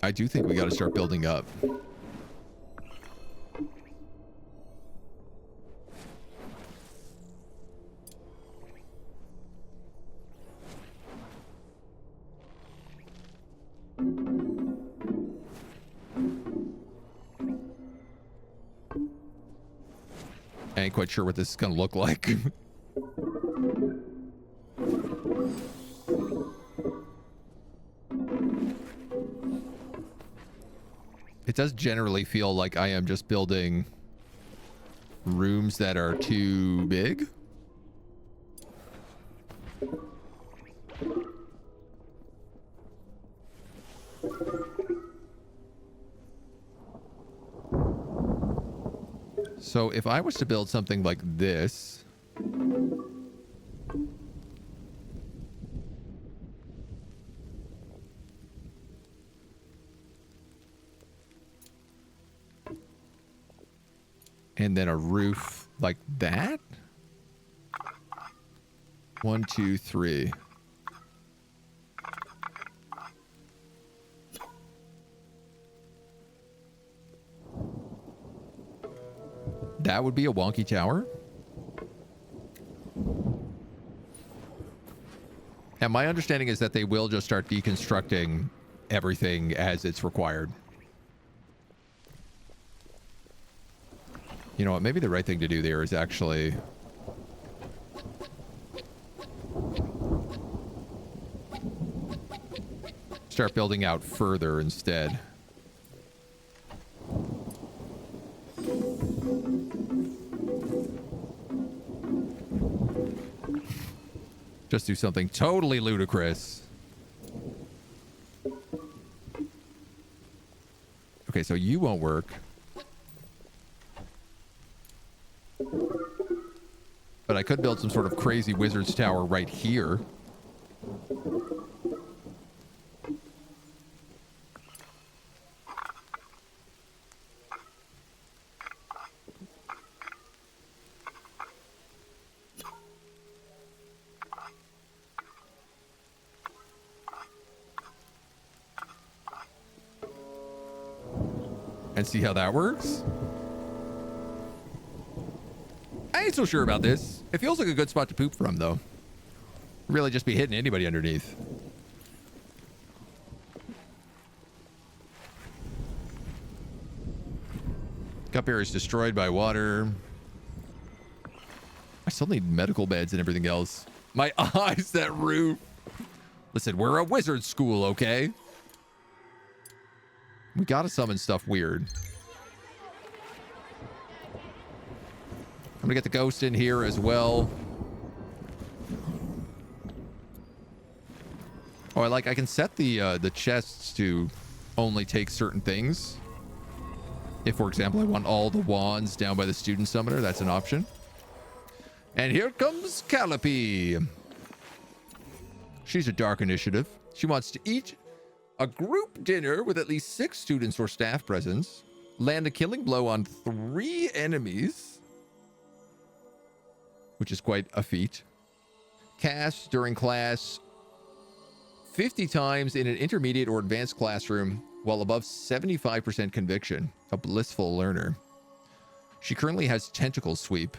[SPEAKER 1] I do think we got to start building up. I ain't quite sure what this is going to look like. It does generally feel like I am just building rooms that are too big. So if I was to build something like this, and then a roof like that, 1, 2, 3. That would be a wonky tower. And my understanding is that they will just start deconstructing everything as it's required. You know what? Maybe the right thing to do there is actually start building out further instead. Just do something totally ludicrous. Okay, so you won't work. But I could build some sort of crazy wizard's tower right here. And see how that works? I ain't so sure about this. It feels like a good spot to poop from, though. Really just be hitting anybody underneath. Cup area is destroyed by water. I still need medical beds and everything else. My eyes, that roof. Listen, we're a wizard school, okay? We gotta summon stuff weird. I'm gonna get the ghost in here as well. Oh, I can set the chests to only take certain things. If, for example, I want all the wands down by the student summoner, that's an option. And here comes Calliope. She's a dark initiative. She wants to eat a group dinner with at least 6 students or staff presents. Land a killing blow on 3 enemies, which is quite a feat. Cast during class 50 times in an intermediate or advanced classroom while above 75% conviction. A blissful learner. She currently has tentacle sweep.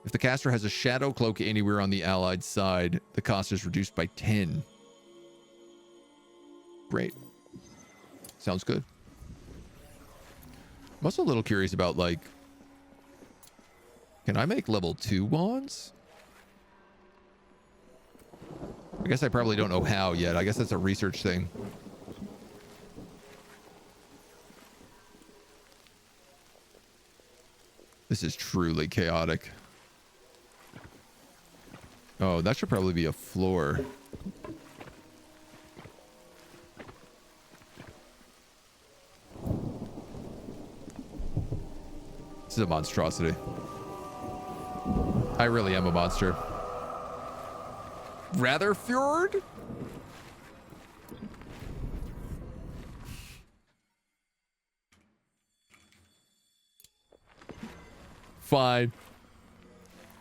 [SPEAKER 1] If the caster has a shadow cloak anywhere on the allied side, the cost is reduced by 10. Great. Sounds good. I'm also a little curious about, like, can I make level 2 wands? I guess I probably don't know how yet. I guess that's a research thing. This is truly chaotic. Oh, that should probably be a floor. This is a monstrosity. I really am a monster. Ratherfjord? Fine.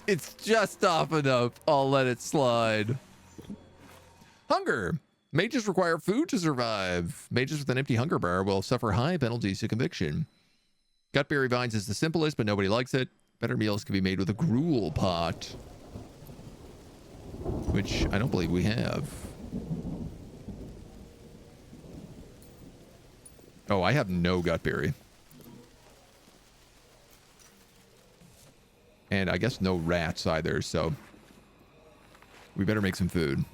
[SPEAKER 1] It's just off enough. I'll let it slide. Hunger. Mages require food to survive. Mages with an empty hunger bar will suffer high penalties to conviction. Gutberry vines is the simplest, but nobody likes it. Better meals can be made with a gruel pot, which I don't believe we have. Oh, I have no gutberry. And I guess no rats either, so we better make some food.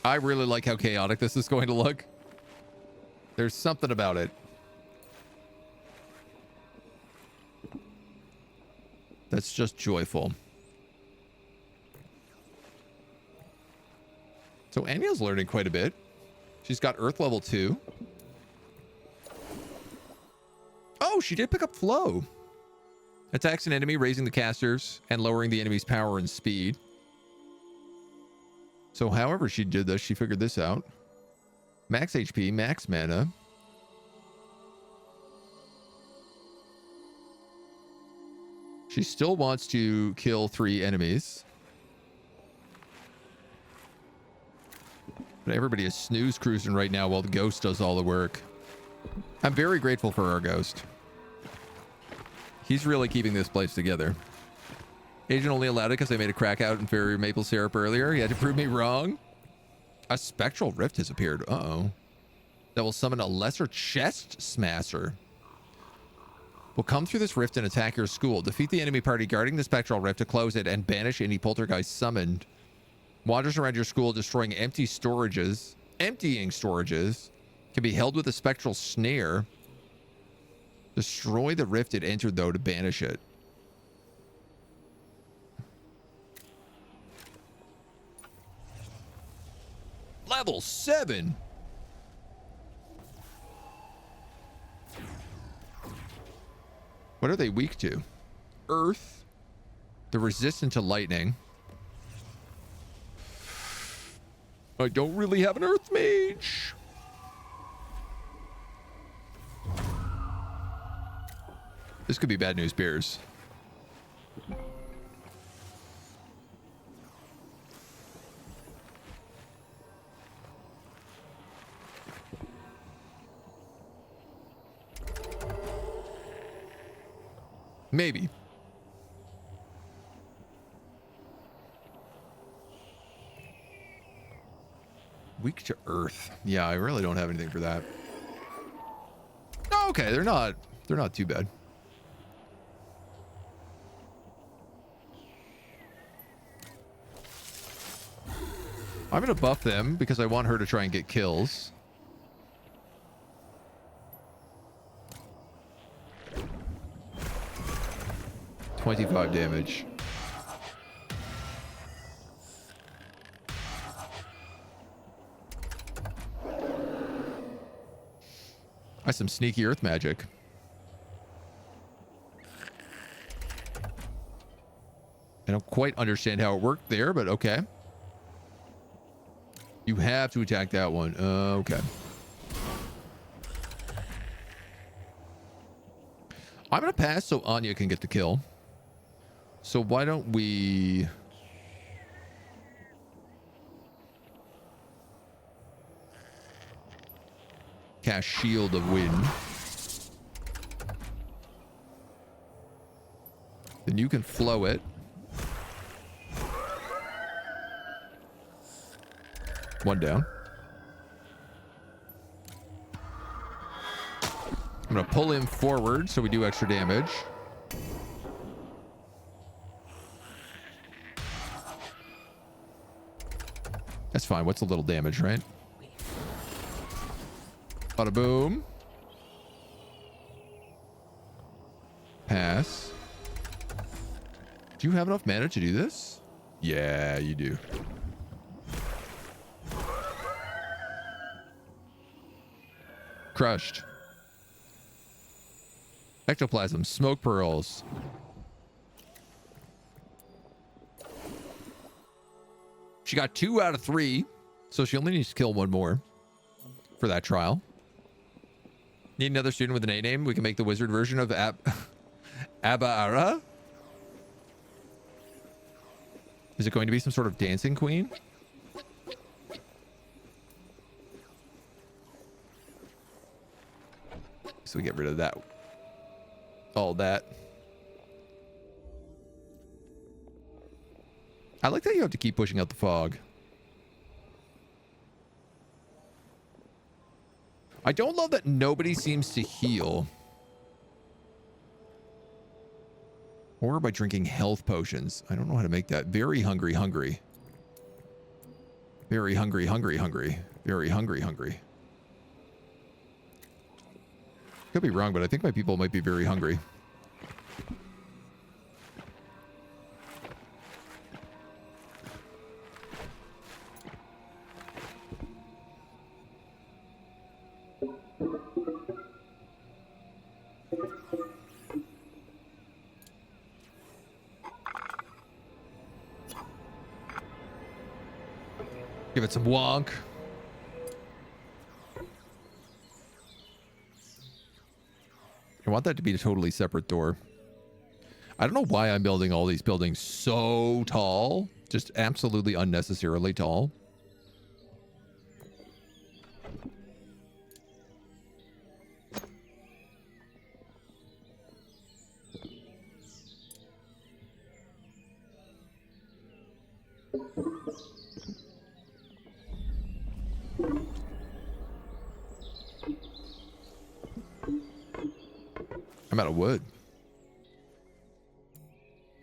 [SPEAKER 1] I really like how chaotic this is going to look. There's something about it. That's just joyful. So Anya's learning quite a bit. She's got Earth level 2. Oh, she did pick up Flow. Attacks an enemy, raising the casters and lowering the enemy's power and speed. So however she did this, she figured this out. Max HP, max mana. She still wants to kill 3 enemies. But everybody is snooze cruising right now while the ghost does all the work. I'm very grateful for our ghost. He's really keeping this place together. Agent only allowed it because I made a crack out in fairy maple syrup earlier. He had to prove me wrong. A spectral rift has appeared. Uh-oh. That will summon a lesser chest smasher. Will come through this rift and attack your school. Defeat the enemy party guarding the spectral rift to close it and banish any poltergeist summoned. Wanders around your school destroying emptying storages can be held with a spectral snare. Destroy the rift it entered, though, to banish it. Level 7. What are they weak to? Earth. They're resistant to lightning. I don't really have an earth mage. This could be bad news bears. Maybe. Weak to earth. Yeah, I really don't have anything for that. Oh, okay, they're not too bad. I'm gonna buff them because I want her to try and get kills. $25 damage. I have some sneaky earth magic. I don't quite understand how it worked there, but okay. You have to attack that one. Okay. I'm going to pass so Anya can get the kill. So why don't we... cast Shield of Wind. Then you can flow it. One down. I'm going to pull him forward so we do extra damage. That's fine. What's a little damage, right? Bada boom. Pass. Do you have enough mana to do this? Yeah, you do. Crushed. Ectoplasm, smoke pearls. She got 2 out of 3, so she only needs to kill 1 more for that trial. Need another student with an A name? We can make the wizard version of Abara. Is it going to be some sort of dancing queen? So we get rid of that. All that. I like that you have to keep pushing out the fog. I don't love that nobody seems to heal. Or by drinking health potions. I don't know how to make that. Very hungry, hungry. Very hungry, hungry, hungry. Very hungry, hungry. Could be wrong, but I think my people might be very hungry. Give it some wonk. I want that to be a totally separate door. I don't know why I'm building all these buildings so tall. Just absolutely unnecessarily tall. I'm out of wood.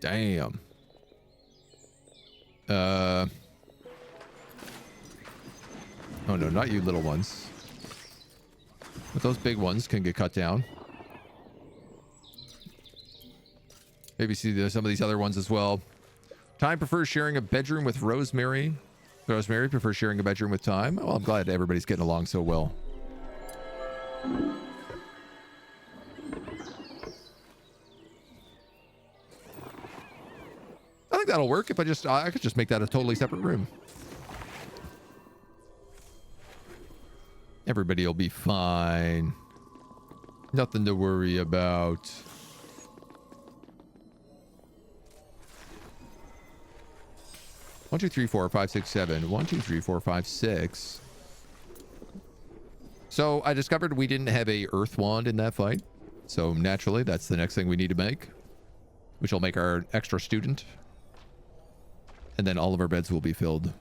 [SPEAKER 1] Damn. Oh no, not you little ones. But those big ones can get cut down. Maybe see some of these other ones as well. Time prefers sharing a bedroom with Rosemary. Rosemary prefers sharing a bedroom with Time. Well, I'm glad everybody's getting along so well. I think that'll work if I could just make that a totally separate room. Everybody will be fine. Nothing to worry about. One, two, three, four, five, six, seven. 1, 2, 3, 4, 5, 6. So I discovered we didn't have a earth wand in that fight. So naturally, that's the next thing we need to make, which will make our extra student. And then all of our beds will be filled.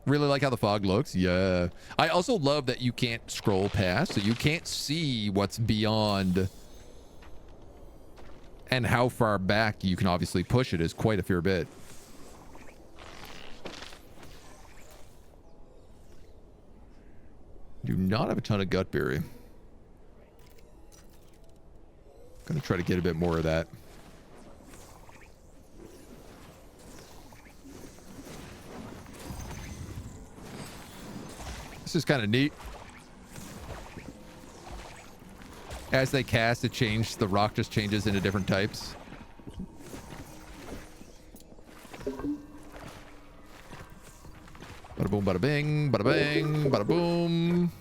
[SPEAKER 1] Really like how the fog looks. Yeah. I also love that you can't scroll past, so you can't see what's beyond. And how far back you can obviously push it is quite a fair bit. Do not have a ton of gutberry. Gonna try to get a bit more of that. This is kind of neat. As they cast, it changed. The rock just changes into different types. Bada boom, bada bing, bada bang, bada boom.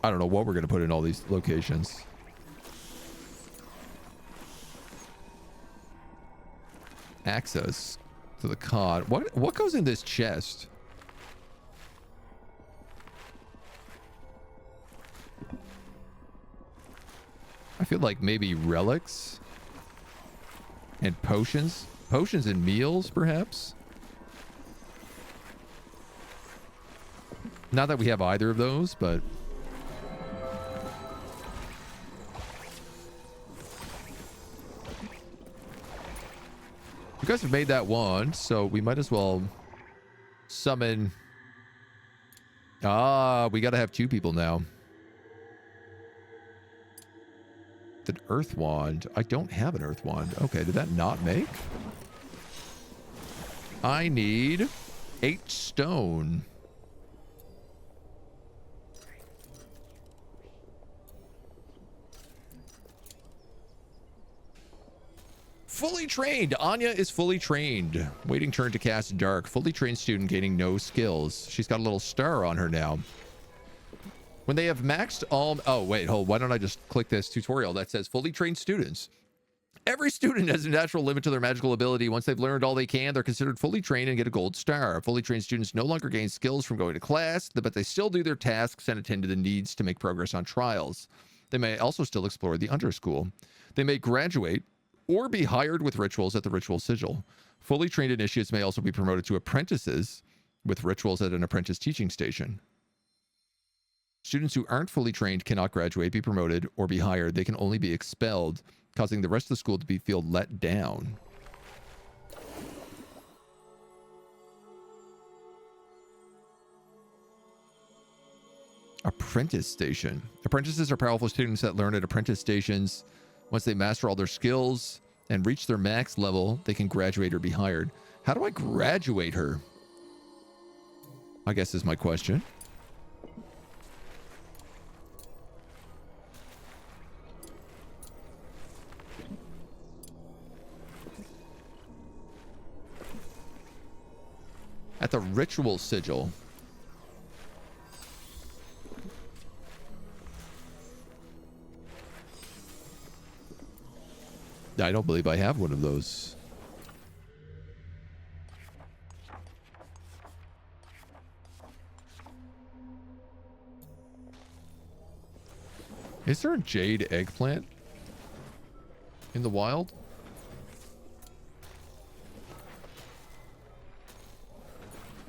[SPEAKER 1] I don't know what we're going to put in all these locations. Access to the cod. What goes in this chest? I feel like maybe relics and potions. Potions and meals, perhaps? Not that we have either of those, but... You guys have made that one, so we might as well summon... Ah, we gotta have 2 people now. An earth wand. I don't have an earth wand. Okay, did that not make? I need 8 stone. Fully trained. Anya is fully trained. Waiting turn to cast dark. Fully trained student gaining no skills. She's got a little star on her now. When they have maxed all... Oh, wait, hold. Why don't I just click this tutorial that says fully trained students? Every student has a natural limit to their magical ability. Once they've learned all they can, they're considered fully trained and get a gold star. Fully trained students no longer gain skills from going to class, but they still do their tasks and attend to the needs to make progress on trials. They may also still explore the Underschool. They may graduate or be hired with rituals at the Ritual Sigil. Fully trained initiates may also be promoted to apprentices with rituals at an apprentice teaching station. Students who aren't fully trained cannot graduate, be promoted, or be hired. They can only be expelled, causing the rest of the school to feel let down. Apprentice station. Apprentices are powerful students that learn at apprentice stations. Once they master all their skills and reach their max level, they can graduate or be hired. How do I graduate her? I guess is my question. At the Ritual Sigil. I don't believe I have one of those. Is there a jade eggplant in the wild?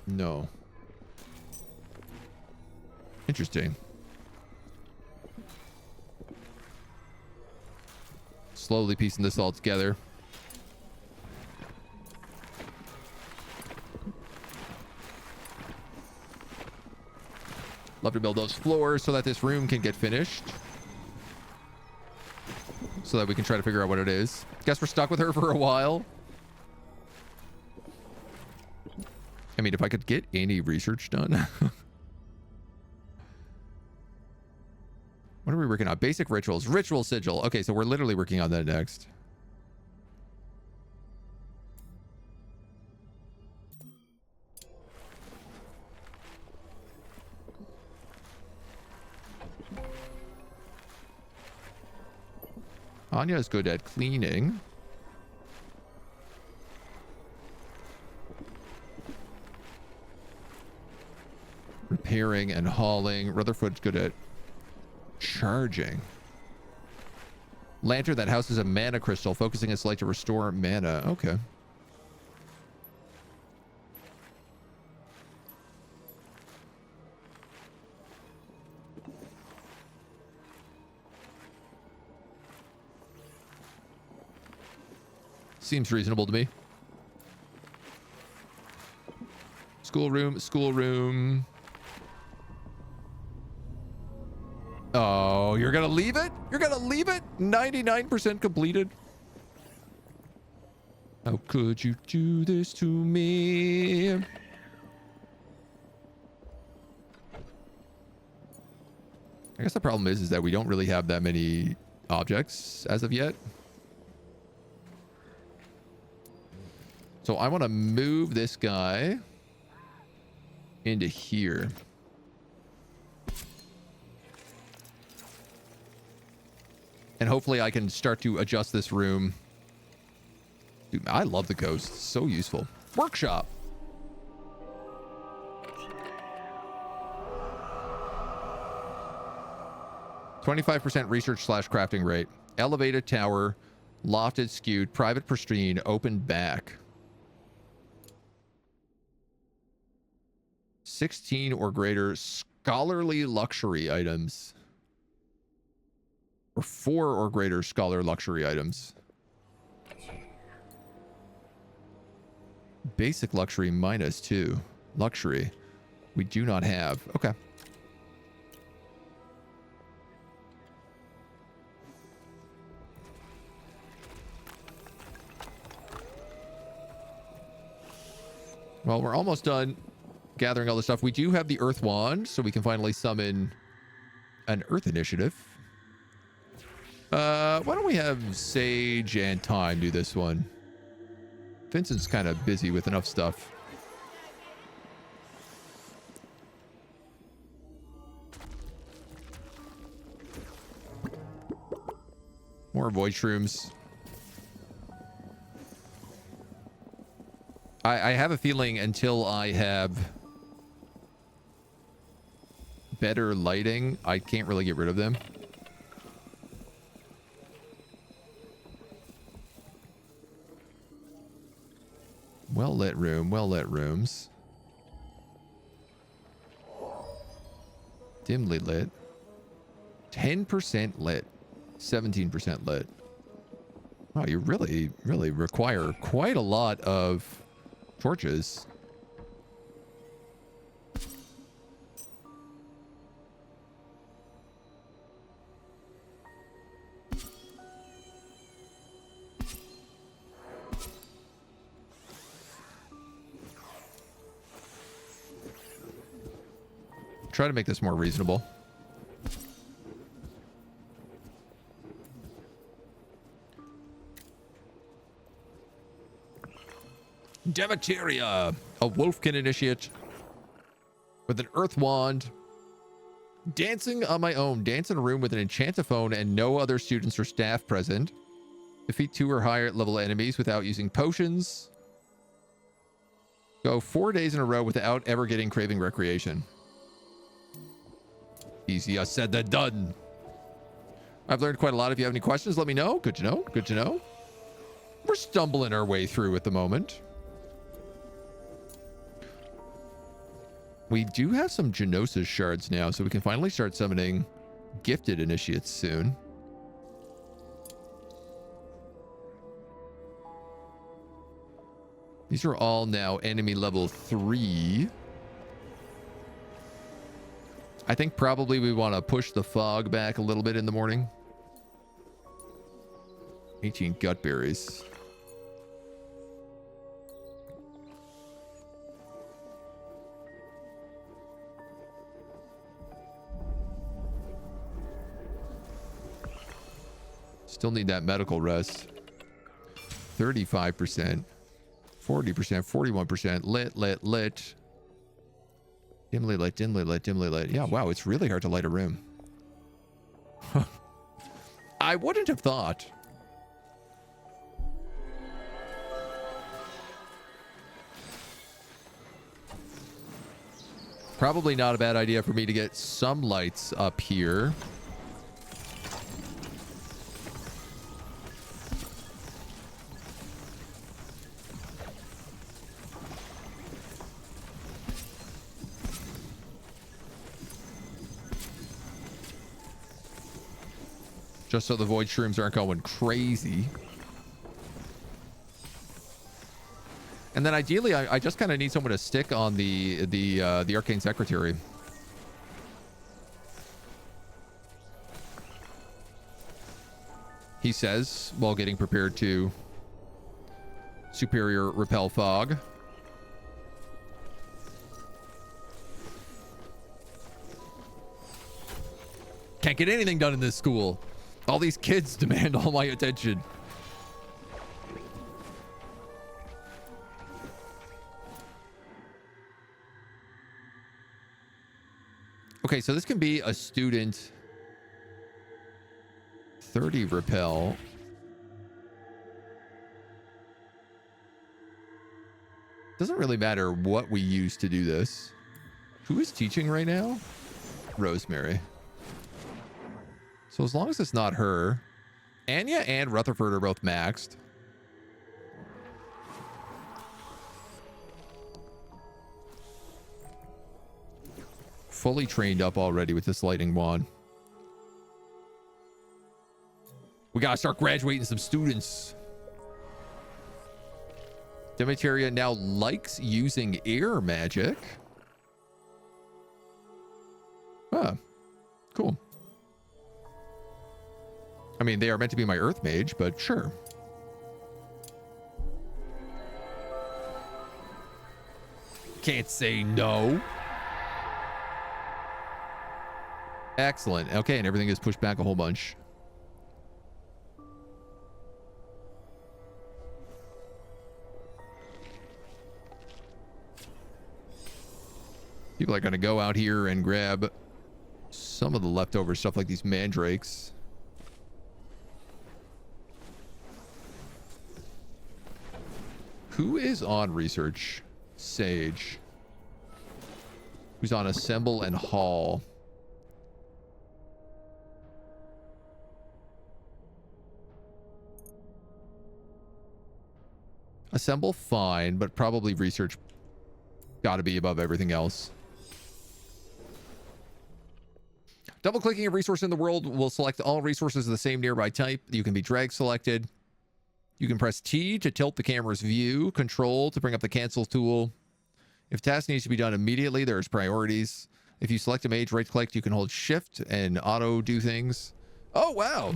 [SPEAKER 1] No. Interesting. Slowly piecing this all together. Love to build those floors so that this room can get finished. So that we can try to figure out what it is. Guess we're stuck with her for a while. I mean, if I could get any research done. What are we working on? Basic rituals. Ritual sigil. Okay, so we're literally working on that next. Anya is good at cleaning. Repairing and hauling. Rutherford's good at charging. Lantern that houses a mana crystal, focusing its light to restore mana. Okay. Seems reasonable to me. Schoolroom, schoolroom. Oh, you're gonna leave it? You're gonna leave it? 99% completed. How could you do this to me? I guess the problem is that we don't really have that many objects as of yet. So I want to move this guy into here. And hopefully I can start to adjust this room. Dude, I love the ghosts. So useful. Workshop. %research / crafting rate. Elevated tower. Lofted, skewed, private, pristine, open back. 16 or greater scholarly luxury items. Or 4 or greater scholar luxury items. Basic luxury -2. Luxury. We do not have. Okay. Well, we're almost done gathering all the stuff. We do have the Earth Wand, so we can finally summon an Earth Initiative. Why don't we have Sage and Time do this one? Vincent's kind of busy with enough stuff. More void shrooms. I have a feeling until I have better lighting, I can't really get rid of them. Well-lit room, well-lit rooms. Dimly lit. 10% lit. 17% lit. Wow, you really, really require quite a lot of torches. Try to make this more reasonable. Demeteria, a Wolfkin initiate with an Earth Wand. Dancing on my own. Dance in a room with an enchantophone and no other students or staff present. Defeat 2 or higher level enemies without using potions. Go 4 days in a row without ever getting craving recreation. Easier said than done. I've learned quite a lot. If you have any questions, let me know. Good to know. Good to know. We're stumbling our way through at the moment. We do have some Genosis shards now, so we can finally start summoning gifted initiates soon. These are all now enemy level 3. I think probably we want to push the fog back a little bit in the morning. 18 gutberries. Still need that medical rest. 35%. 40%. 41%. Lit. Dimly lit, dimly lit, dimly lit. Yeah, wow, it's really hard to light a room. I wouldn't have thought. Probably not a bad idea for me to get some lights up here. Just so the void shrooms aren't going crazy. And then ideally, I just kind of need someone to stick on the Arcane Secretary. He says, while getting prepared to superior repel fog. Can't get anything done in this school. All these kids demand all my attention. Okay, so this can be a student 30 repel. Doesn't really matter what we use to do this. Who is teaching right now? Rosemary. So as long as it's not her. Anya and Rutherford are both maxed. Fully trained up already with this lightning wand. We gotta start graduating some students. Demeteria now likes using air magic. Huh. Cool. I mean, they are meant to be my earth mage, but sure. Can't say no. Excellent. Okay, and everything is pushed back a whole bunch. People are going to go out here and grab some of the leftover stuff like these mandrakes. Who is on research? Sage. Who's on assemble and haul? Assemble fine, but probably research got to be above everything else. Double clicking a resource in the world will select all resources of the same nearby type. You can be drag selected. You can press T to tilt the camera's view, Control to bring up the cancel tool. If task needs to be done immediately, there's priorities. If you select a mage, right click, you can hold shift and auto do things. Oh, wow.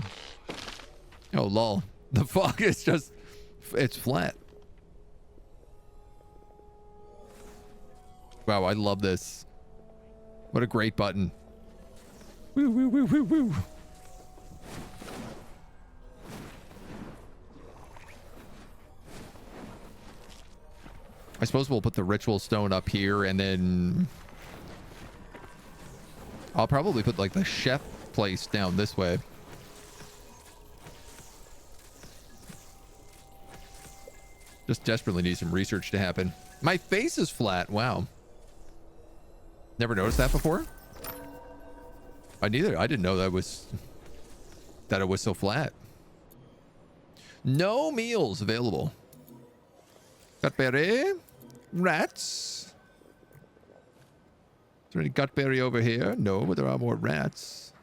[SPEAKER 1] Oh, lol. The fog is just, it's flat. Wow, I love this. What a great button. Woo, woo, woo, woo, woo. I suppose we'll put the ritual stone up here, and then I'll probably put like the chef place down this way. Just desperately need some research to happen. My face is flat. Wow. Never noticed that before. I didn't know that it was so flat. No meals available. Gutberry. Rats. Is there any gutberry over here? No, but there are more rats.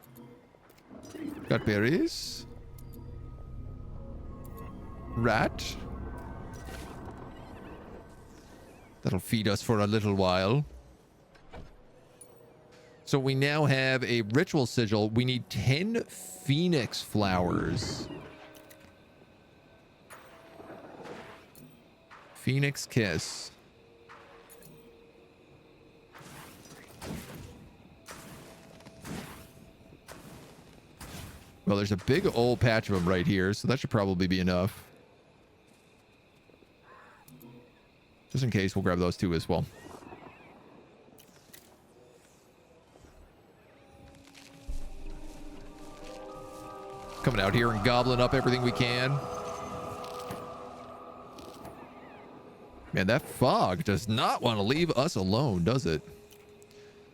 [SPEAKER 1] Gutberries. Rat. That'll feed us for a little while. So we now have a ritual sigil. We need 10 phoenix flowers. Phoenix kiss. Well, there's a big old patch of them right here, so that should probably be enough. Just in case, we'll grab those two as well. Coming out here and gobbling up everything we can. Man, that fog does not want to leave us alone, does it?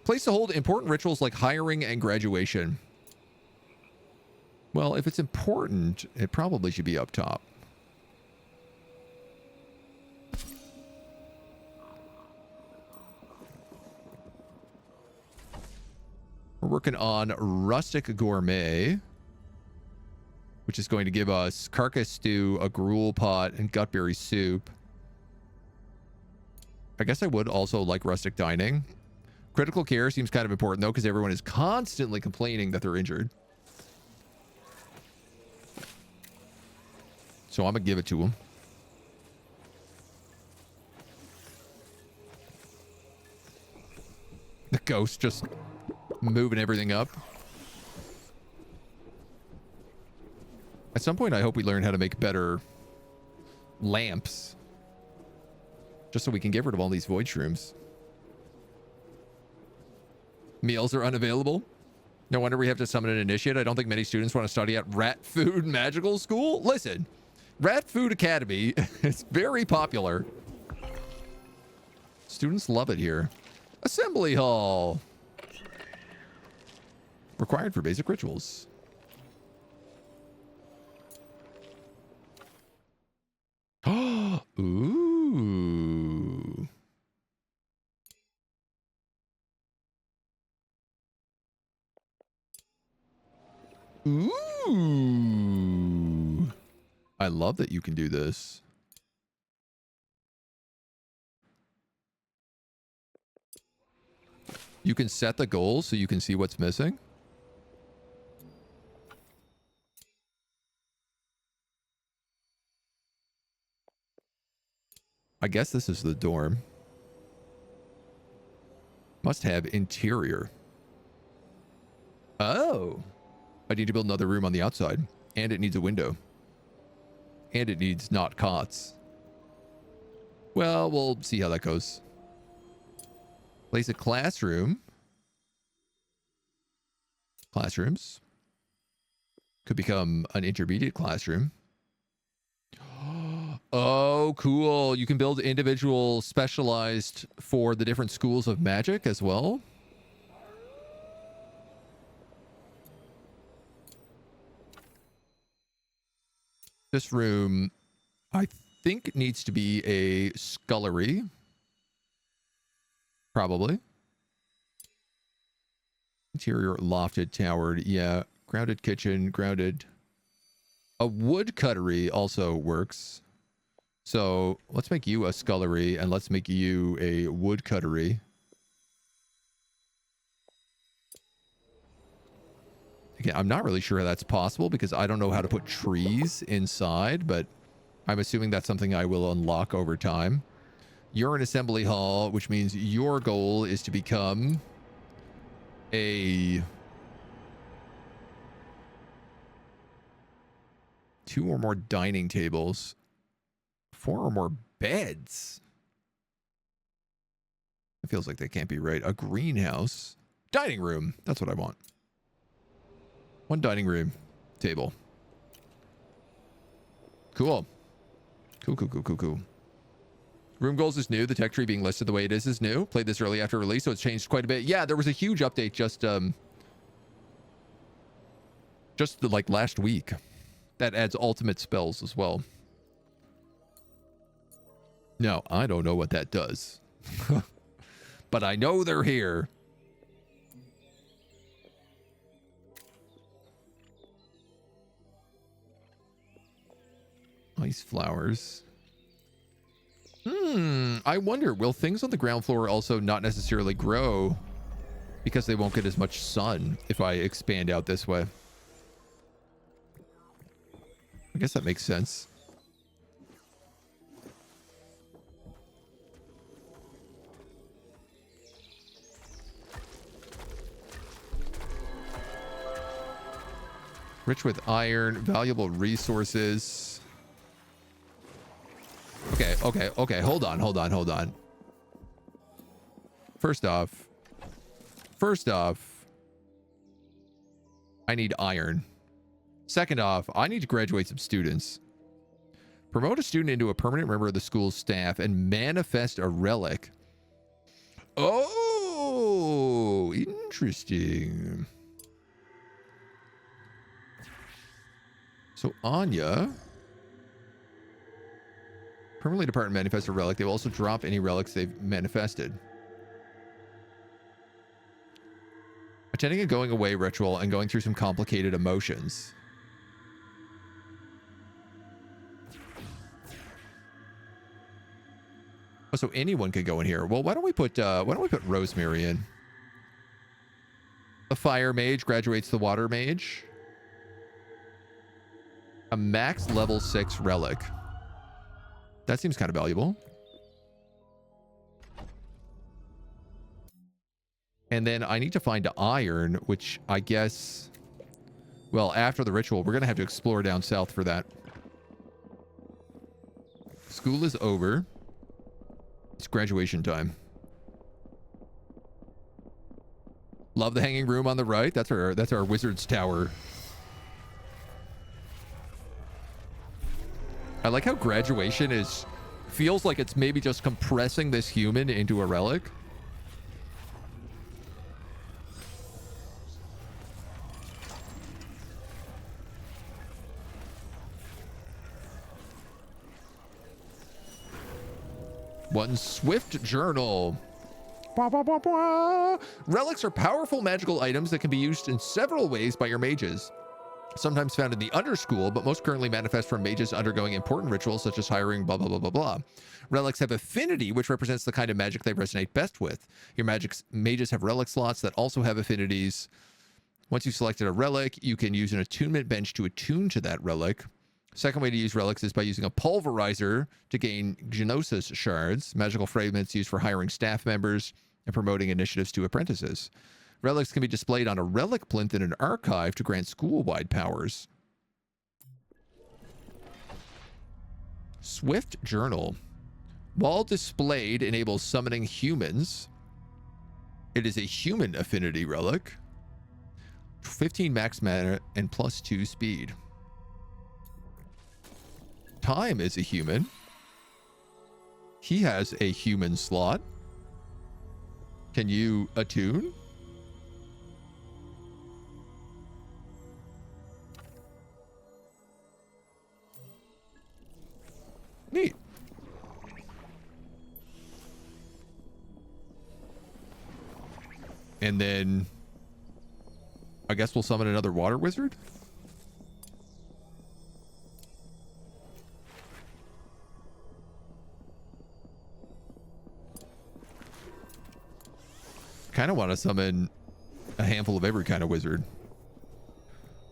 [SPEAKER 1] Place to hold important rituals like hiring and graduation. Well, if it's important, it probably should be up top. We're working on Rustic Gourmet, which is going to give us carcass stew, a gruel pot, and gutberry soup. I guess I would also like rustic dining. Critical care seems kind of important, though, because everyone is constantly complaining that they're injured. So I'm going to give it to them. The ghost just moving everything up. At some point, I hope we learn how to make better lamps. Just so we can get rid of all these void shrooms. Meals are unavailable. No wonder we have to summon an initiate. I don't think many students want to study at Rat Food Magical School. Listen, Rat Food Academy is very popular. Students love it here. Assembly Hall. Required for basic rituals. Ooh. Ooh. I love that you can do this. You can set the goals so you can see what's missing. I guess this is the dorm. Must have interior. Oh. I need to build another room on the outside. And it needs a window. And it needs not cots. Well, we'll see how that goes. Place a classroom. Classrooms. Could become an intermediate classroom. Oh, cool. You can build individual specialized for the different schools of magic as well. This room, I think, needs to be a scullery. Probably. Interior lofted, towered. Yeah. Grounded kitchen, grounded. A wood cuttery also works. So let's make you a scullery and let's make you a wood cuttery. Again, I'm not really sure how that's possible because I don't know how to put trees inside, but I'm assuming that's something I will unlock over time. You're an assembly hall, which means your goal is to become a 2 or more dining tables, 4 or more beds. It feels like that can't be right. A greenhouse. Dining room. That's what I want. 1 dining room table. Cool. Cool. Room goals is new. The tech tree being listed the way it is new. Played this early after release, so it's changed quite a bit. Yeah, there was a huge update just like last week. That adds ultimate spells as well. No, I don't know what that does. But I know they're here. Ice flowers. I wonder, will things on the ground floor also not necessarily grow because they won't get as much sun if I expand out this way? I guess that makes sense. Rich with iron, valuable resources. Okay. Hold on. First off, I need iron. Second off, I need to graduate some students. Promote a student into a permanent member of the school's staff and manifest a relic. Oh, interesting. So Anya, permanently depart and manifest a relic. They will also drop any relics they've manifested. Attending a going away ritual and going through some complicated emotions. Oh, so anyone could go in here. Well, why don't we put Rosemary in? A fire mage graduates the water mage. A max level 6 relic. That seems kind of valuable. And then I need to find iron, which I guess, well, after the ritual, we're going to have to explore down south for that. School is over. It's graduation time. love the hanging room on the right. That's our wizard's tower. I like how graduation feels like it's maybe just compressing this human into a relic. One swift journal. Blah, blah, blah, blah. Relics are powerful magical items that can be used in several ways by your mages. Sometimes found in the Underschool, but most currently manifest from mages undergoing important rituals such as hiring blah, blah, blah, blah, blah. Relics have affinity, which represents the kind of magic they resonate best with. Your mages have relic slots that also have affinities. Once you've selected a relic, you can use an attunement bench to attune to that relic. Second way to use relics is by using a pulverizer to gain Gnosis shards, magical fragments used for hiring staff members and promoting initiatives to apprentices. Relics can be displayed on a relic plinth in an archive to grant school-wide powers. Swift Journal. While displayed, enables summoning humans. It is a human affinity relic. 15 max mana and +2 speed. Time is a human. He has a human slot. Can you attune? Neat. And then I guess we'll summon another water wizard. Kind of want to summon a handful of every kind of wizard.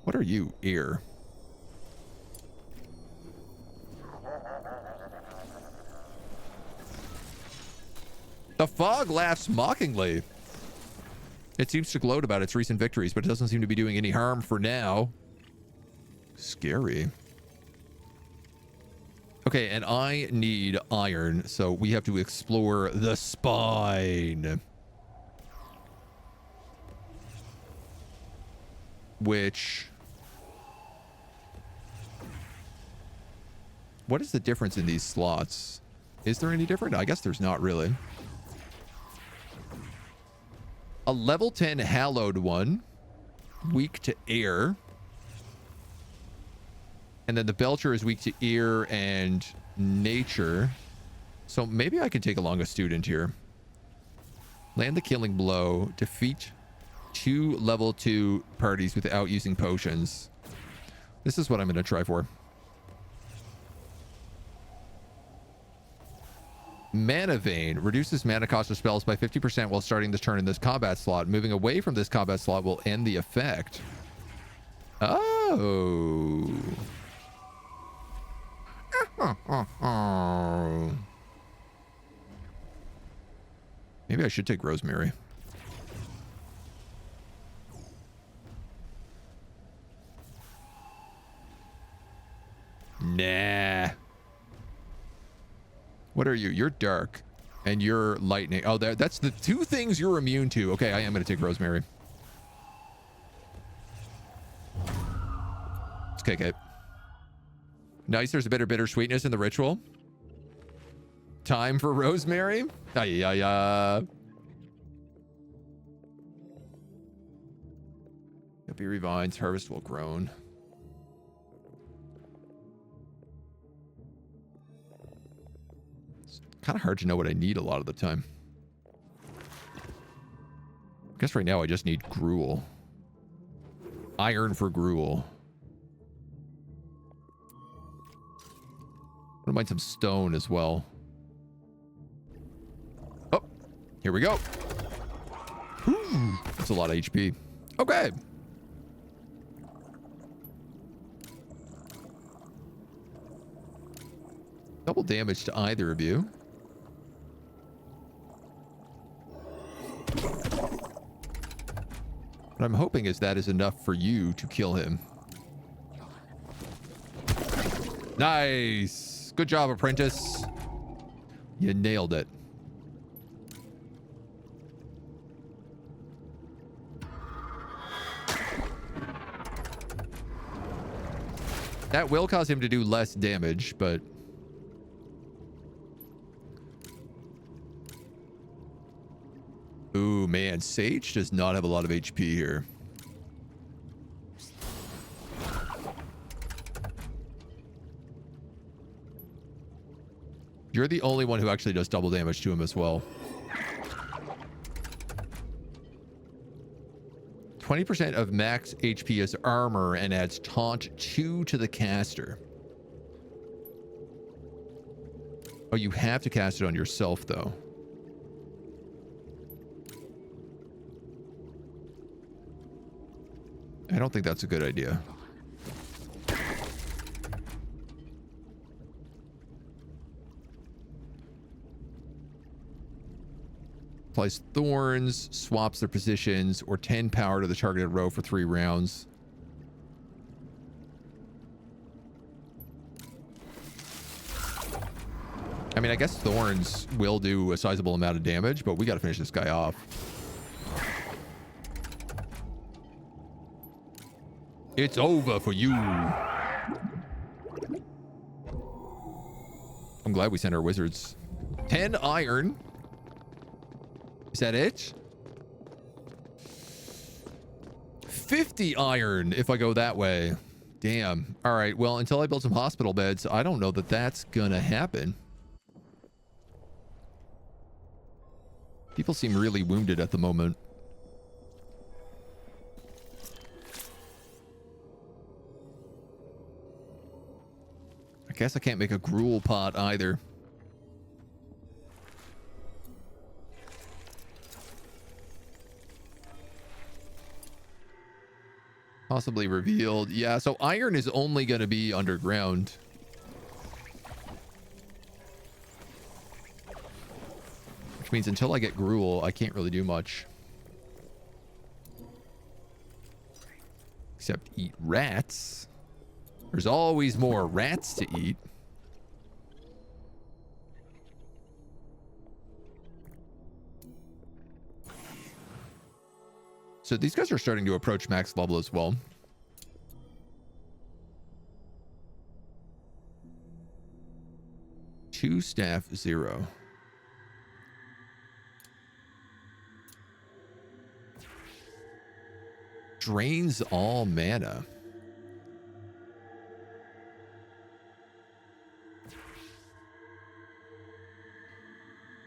[SPEAKER 1] What are you? Air. The fog laughs mockingly. It seems to gloat about its recent victories, but it doesn't seem to be doing any harm for now. Scary. Okay, and I need iron, so we have to explore the spine. Which... what is the difference in these slots? Is there any different? I guess there's not really. A level 10 hallowed one. Weak to air. And then the Belcher is weak to ear and nature. So maybe I can take along a student here. Land the killing blow. Defeat 2 level 2 parties without using potions. This is what I'm going to try for. Mana Vein reduces mana cost of spells by 50% while starting this turn in this combat slot. Moving away from this combat slot will end the effect. Oh. Maybe I should take Rosemary. Nah. What are you? You're dark. And you're lightning. Oh, that's the 2 things you're immune to. Okay, I am going to take Rosemary. It's KK. Nice, there's a bit of bittersweetness in the ritual. Time for Rosemary. Berry vines, harvest will grown. Kind of hard to know what I need a lot of the time. I guess right now I just need gruel. Iron for gruel. I don't mind some stone as well. Oh, here we go. Whew, that's a lot of HP. Okay. Double damage to either of you. What I'm hoping is that is enough for you to kill him. Nice. Good job, apprentice. You nailed it. That will cause him to do less damage, but... Ooh, man. Sage does not have a lot of HP here. You're the only one who actually does double damage to him as well. 20% of max HP as armor and adds taunt 2 to the caster. Oh, you have to cast it on yourself, though. I don't think that's a good idea. Applies thorns, swaps their positions, or 10 power to the targeted row for 3 rounds. I mean, I guess thorns will do a sizable amount of damage, but we got to finish this guy off. It's over for you. I'm glad we sent our wizards. 10 iron. Is that it? 50 iron if I go that way. Damn. All right. Well, until I build some hospital beds, I don't know that that's gonna happen. People seem really wounded at the moment. I guess I can't make a gruel pot either. Possibly revealed. Yeah, so iron is only going to be underground. Which means until I get gruel, I can't really do much. Except eat rats. There's always more rats to eat. So these guys are starting to approach max level as well. Two staff, 0. Drains all mana.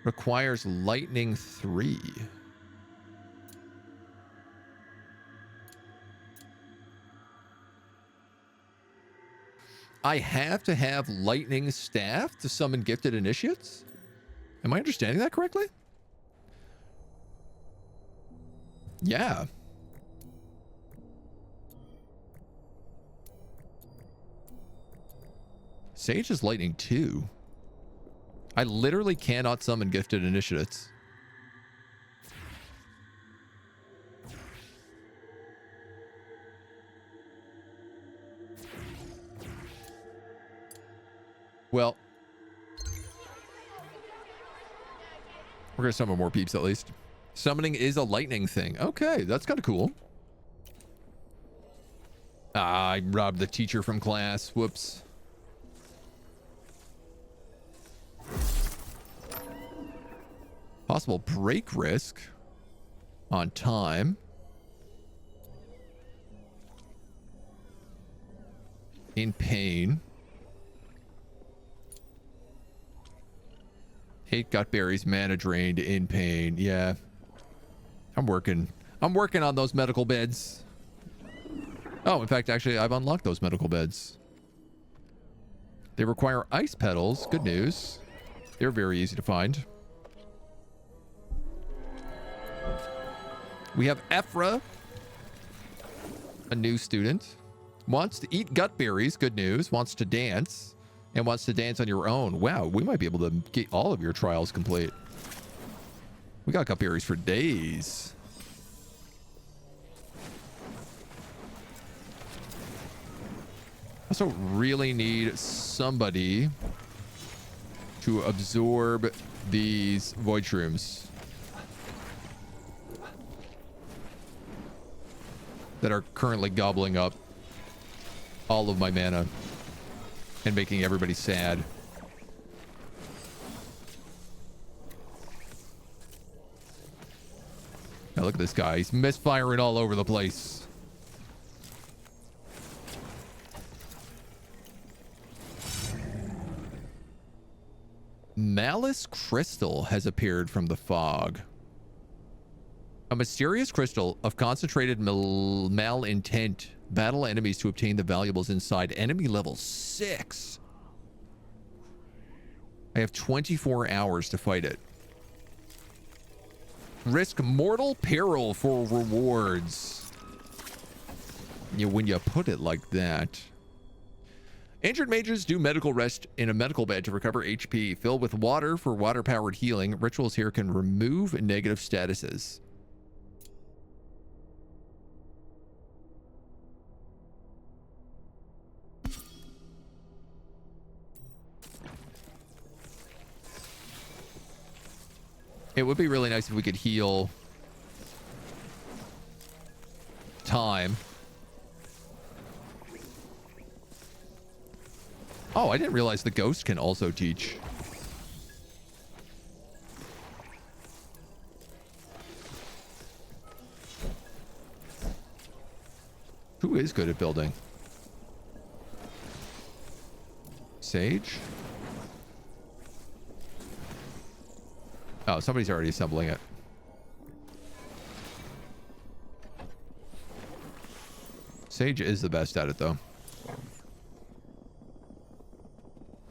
[SPEAKER 1] Requires lightning 3. I have to have lightning staff to summon gifted initiates? Am I understanding that correctly? Yeah. Sage is lightning 2. I literally cannot summon gifted initiates. Well, we're gonna summon more peeps at least. Summoning is a lightning thing. Okay, that's kind of cool. Ah, I robbed the teacher from class. Whoops. Possible break risk on time. In pain. 8 gut berries, mana drained, in pain. Yeah. I'm working on those medical beds. Oh, in fact, actually, I've unlocked those medical beds. They require ice petals. Good news. They're very easy to find. We have Ephra, a new student. Wants to eat gut berries. Good news. Wants to dance. And wants to dance on your own. Wow, we might be able to get all of your trials complete. We got gut berries for days. Also really need somebody to absorb these void shrooms that are currently gobbling up all of my mana. and making everybody sad. Now look at this guy. He's misfiring all over the place. Malice crystal has appeared from the fog. A mysterious crystal of concentrated malintent. Battle enemies to obtain the valuables inside. Enemy level 6. I have 24 hours to fight it. Risk mortal peril for rewards. Yeah, when you put it like that. Injured mages do medical rest in a medical bed to recover HP. Fill with water for water-powered healing. Rituals here can remove negative statuses. It would be really nice if we could heal time. Oh, I didn't realize the ghost can also teach. Who is good at building? Sage? Oh, somebody's already assembling it. Sage is the best at it, though.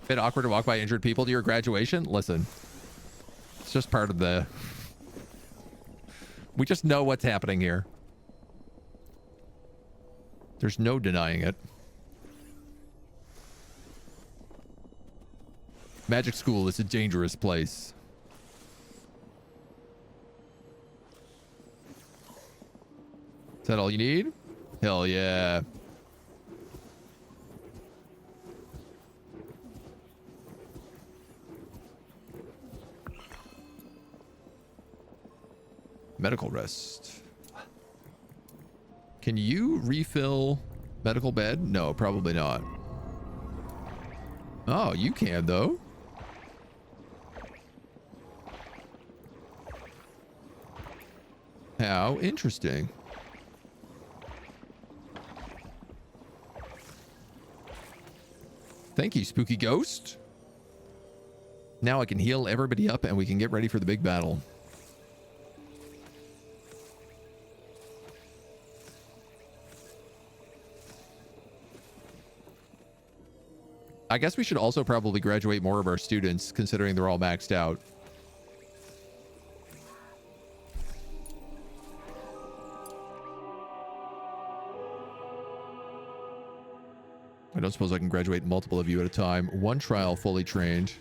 [SPEAKER 1] Bit awkward to walk by injured people to your graduation? Listen. It's just part of the... We just know what's happening here. There's no denying it. Magic school is a dangerous place. Is that all you need? Hell yeah. Medical rest. Can you refill medical bed? No, probably not. Oh, you can though. How interesting. Thank you, spooky ghost. Now I can heal everybody up and we can get ready for the big battle. I guess we should also probably graduate more of our students, considering they're all maxed out. I don't suppose I can graduate multiple of you at a time. One trial fully trained.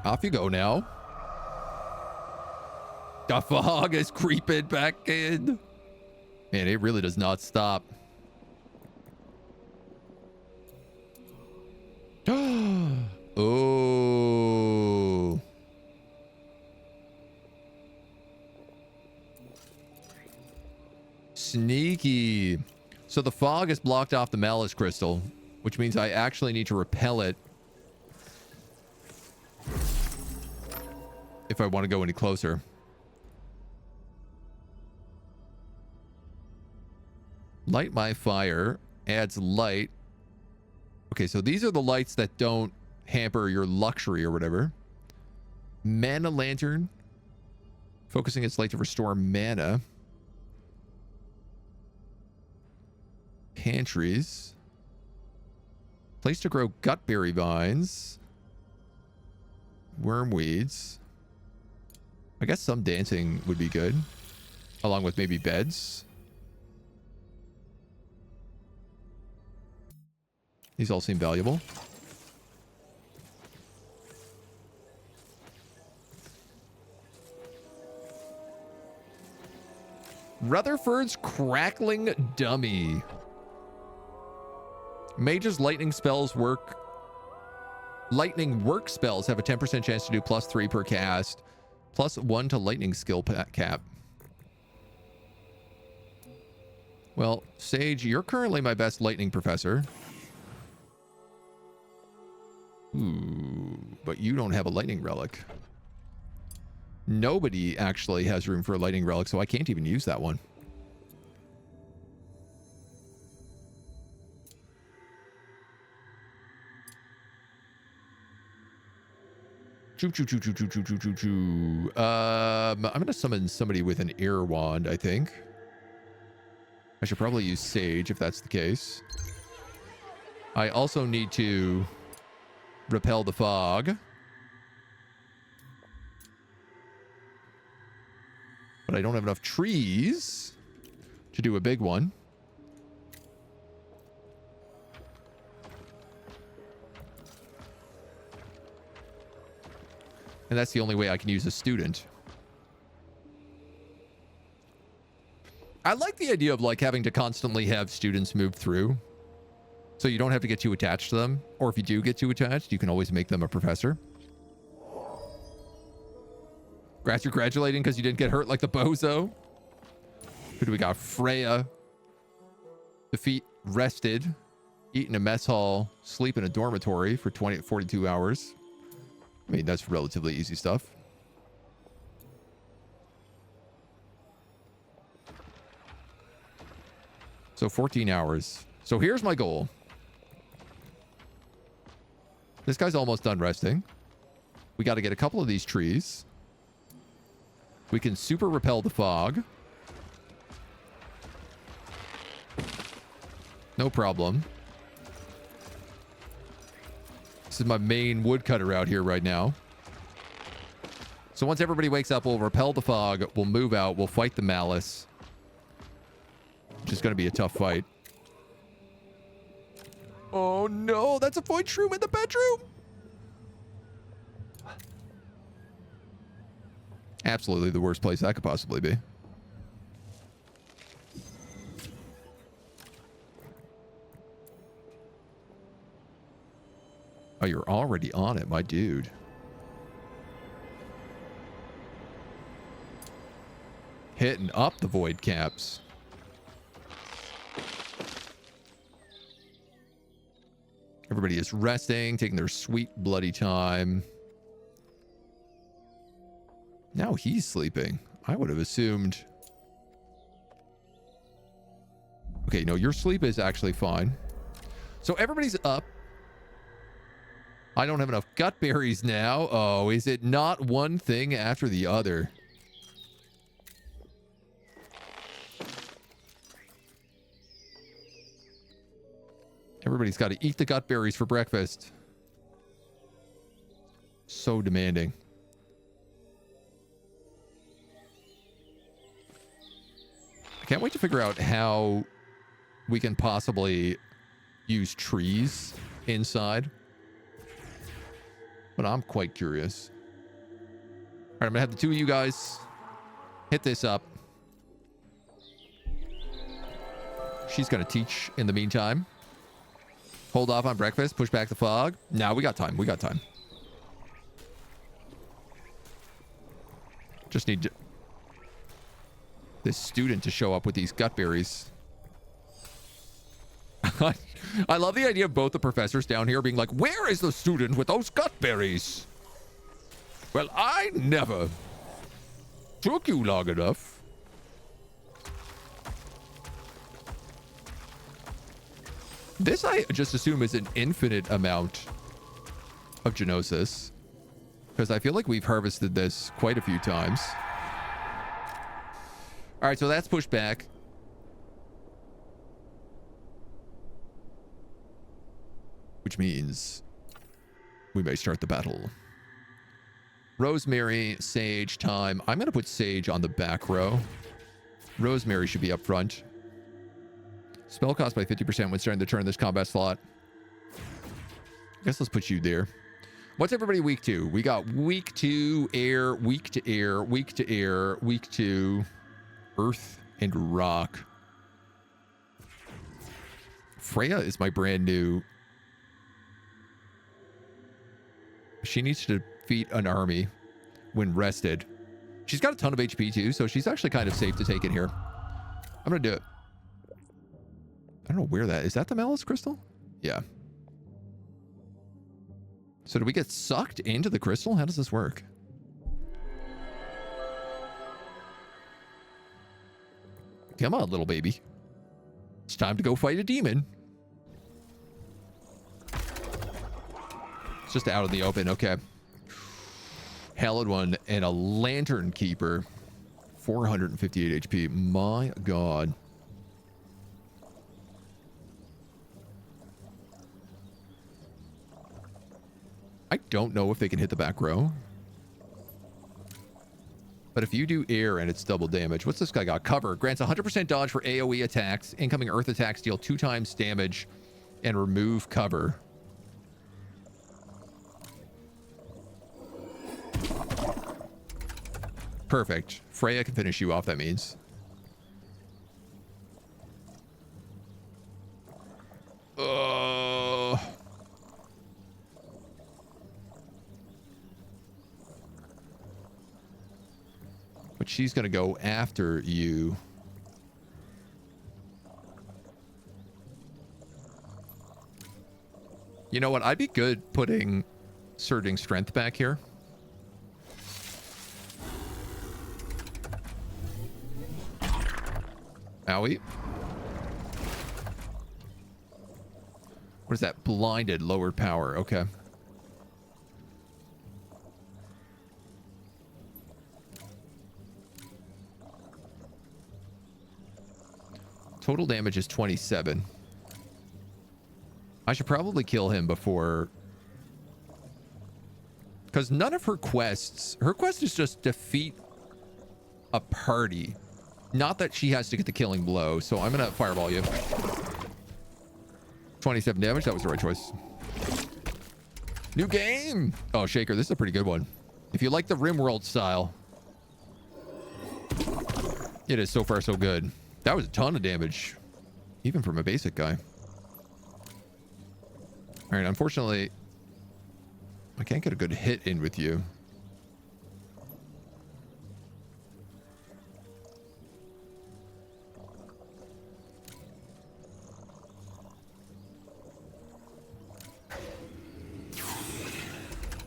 [SPEAKER 1] Off you go now. The fog is creeping back in. Man, it really does not stop. Oh. Sneaky. So the fog has blocked off the malice crystal, which means I actually need to repel it if I want to go any closer. Light my fire. Adds light. Okay, so these are the lights that don't hamper your luxury or whatever. Mana lantern. Focusing its light to restore mana. Pantries. Place to grow gutberry vines. Wormweeds. I guess some dancing would be good. Along with maybe beds. These all seem valuable. Rutherford's Crackling Dummy. Mage's lightning work spells have a 10% chance to do +3 per cast. +1 to lightning skill cap. Well, Sage, you're currently my best lightning professor. Ooh, but you don't have a lightning relic. Nobody actually has room for a lightning relic, so I can't even use that one. Choo choo choo choo choo choo choo choo choo. I'm gonna summon somebody with an air wand, I think. I should probably use Sage if that's the case. I also need to repel the fog. But I don't have enough trees to do a big one. And that's the only way I can use a student. I like the idea of like having to constantly have students move through. So you don't have to get too attached to them. Or if you do get too attached, you can always make them a professor. Grass, you're congratulating because you didn't get hurt like the bozo. Who do we got? Freya. Defeat rested. Eat in a mess hall. Sleep in a dormitory for 42 hours. I mean, that's relatively easy stuff. So 14 hours. So here's my goal. This guy's almost done resting. We got to get a couple of these trees. We can super repel the fog. No problem. This is my main woodcutter out here right now. So once everybody wakes up, we'll repel the fog. We'll move out. We'll fight the malice. Which is going to be a tough fight. Oh no, that's a void shroom in the bedroom. Absolutely the worst place that could possibly be. Oh, you're already on it, my dude. Hitting up the void caps. Everybody is resting, taking their sweet bloody time. Now he's sleeping. I would have assumed... Okay, no, your sleep is actually fine. So everybody's up. I don't have enough gut berries now. Oh, is it not one thing after the other? Everybody's got to eat the gut berries for breakfast. So demanding. I can't wait to figure out how we can possibly use trees inside. But I'm quite curious. All right, I'm gonna have the two of you guys hit this up. She's gonna teach in the meantime. Hold off on breakfast, push back the fog. Now we got time. We got time. Just need this student to show up with these gut berries. I love the idea of both the professors down here being like, where is the student with those gut berries? Well, I never took you long enough. This I just assume is an infinite amount of Genosis, because I feel like we've harvested this quite a few times. All right, so that's pushed back. Which means we may start the battle. Rosemary, Sage, time. I'm going to put Sage on the back row. Rosemary should be up front. Spell cost by 50% when starting the turn this combat slot. I guess let's put you there. What's everybody weak to? We got weak to air, weak to air, weak to air, weak to earth and rock. Freya is my brand new... She needs to defeat an army when rested. She's got a ton of HP too, so she's actually kind of safe to take in here. I'm going to do it. I don't know where that is. That the Malice Crystal? Yeah. So do we get sucked into the crystal? How does this work? Come on, little baby. It's time to go fight a demon. It's just out in the open. Okay. Hallowed One and a Lantern Keeper. 458 HP. My God. I don't know if they can hit the back row. But if you do air and it's double damage, what's this guy got? Cover. Grants 100% dodge for AoE attacks. Incoming earth attacks deal 2 times damage and remove cover. Perfect. Freya can finish you off, that means. But she's going to go after you. You know what? I'd be good putting Surging Strength back here. Owie. What is that? Blinded, lowered power. Okay. Total damage is 27. I should probably kill him before... Because none of her quests... Her quest is just defeat a party. Not that she has to get the killing blow, so I'm going to fireball you. 27 damage. That was the right choice. New game! Oh, Shaker, this is a pretty good one. If you like the Rimworld style, it is so far so good. That was a ton of damage, even from a basic guy. All right, unfortunately, I can't get a good hit in with you.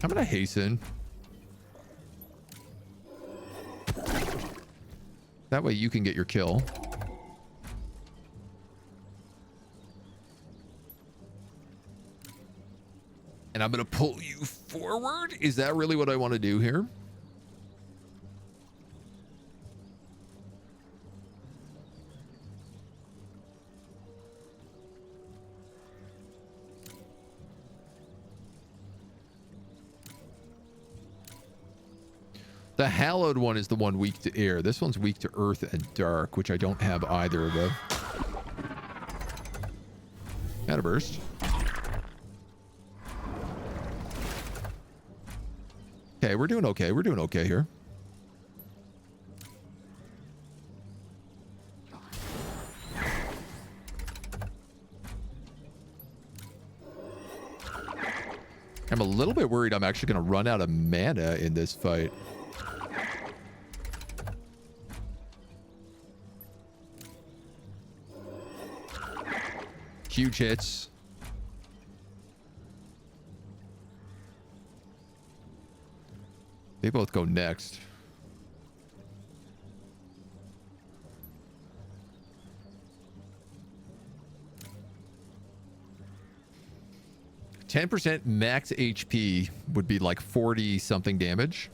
[SPEAKER 1] I'm gonna hasten. That way you can get your kill. And I'm gonna pull you forward. Is that really what I want to do here? The Hallowed One is the one weak to air. This one's weak to earth and dark, which I don't have either of them. Got a burst. Okay, we're doing okay. We're doing okay here. I'm a little bit worried I'm actually going to run out of mana in this fight. Huge hits. They both go next. %, max HP would be like 40 something damage.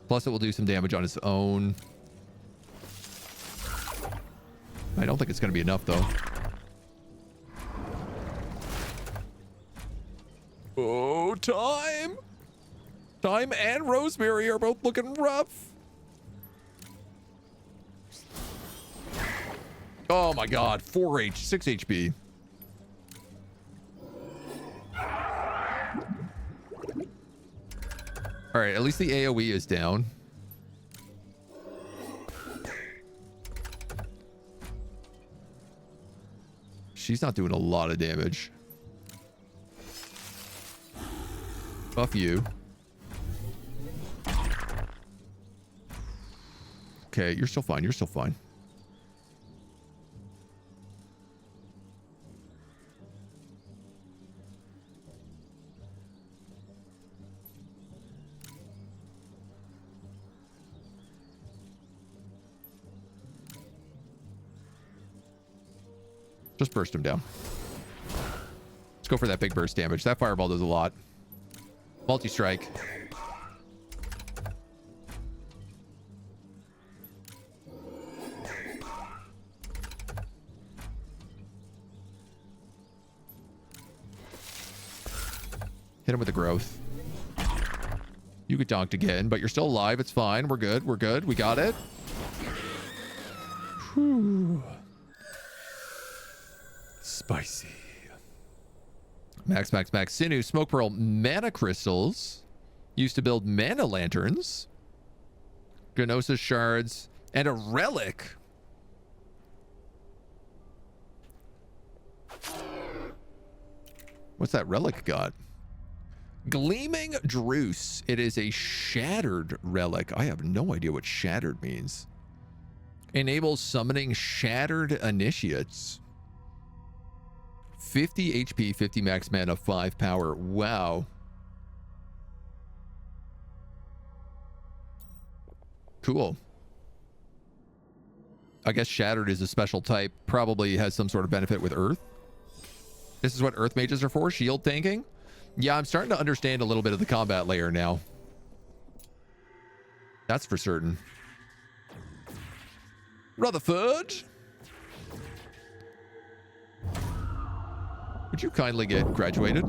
[SPEAKER 1] Plus it will do some damage on its own. I don't think it's going to be enough though. Oh, time! Time and Rosemary are both looking rough. Oh my God, 6 HP. All right, at least the AoE is down. She's not doing a lot of damage. Buff you. Okay, you're still fine. You're still fine. Just burst him down. Let's go for that big burst damage. That fireball does a lot. Multi-strike. Hit him with the growth. You get donked again, but you're still alive. It's fine. We're good. We're good. We got it. Whew. Spicy. Max, max, max. Sinew, smoke pearl, mana crystals. Used to build mana lanterns. Gnosis shards. And a relic. What's that relic got? Gleaming Druce. It is a shattered relic. I have no idea what shattered means. Enables summoning shattered initiates. 50 HP, 50 max mana, 5 power. Wow. Cool. I guess shattered is a special type. Probably has some sort of benefit with earth. This is what earth mages are for, shield tanking. Yeah, I'm starting to understand a little bit of the combat layer now. That's for certain. Rutherford, would you kindly get graduated?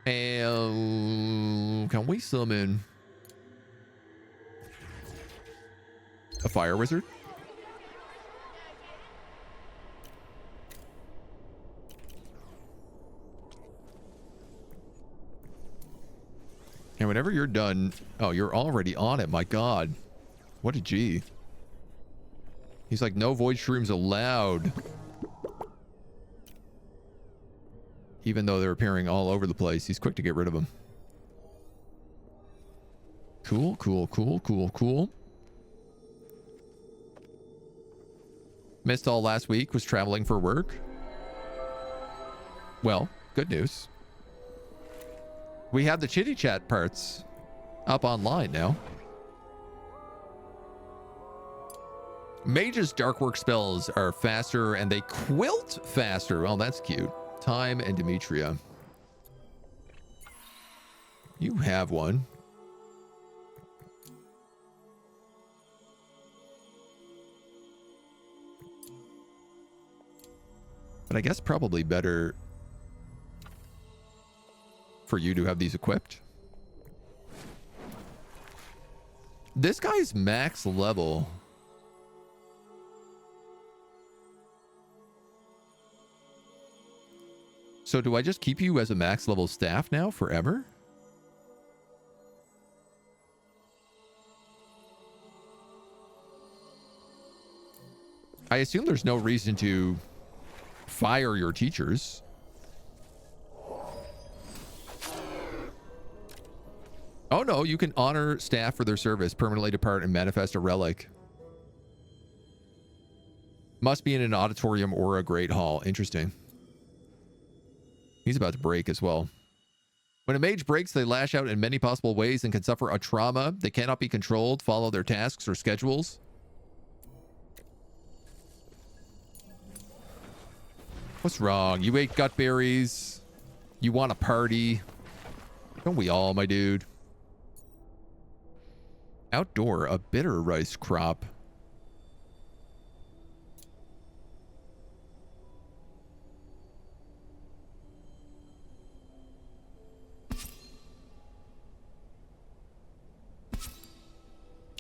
[SPEAKER 1] And can we summon a fire wizard? And whenever you're done... Oh, you're already on it. My God. What a G. He's like, no void shrooms allowed. Even though they're appearing all over the place, he's quick to get rid of them. Cool, cool, cool, cool, cool. Missed all last week, was traveling for work. Well, good news. We have the chitty chat parts up online now. Mage's dark work spells are faster and they quilt faster. Oh, that's cute. Time and Demetria. You have one. But I guess probably better for you to have these equipped. This guy's max level. So do I just keep you as a max level staff now forever? I assume there's no reason to fire your teachers. Oh no, you can honor staff for their service, permanently depart, and manifest a relic. Must be in an auditorium or a great hall. Interesting. He's about to break as well. When a mage breaks, they lash out in many possible ways and can suffer a trauma. They cannot be controlled, follow their tasks or schedules. What's wrong? You ate gut berries. You want a party. Don't we all, my dude? Outdoor, a bitter rice crop.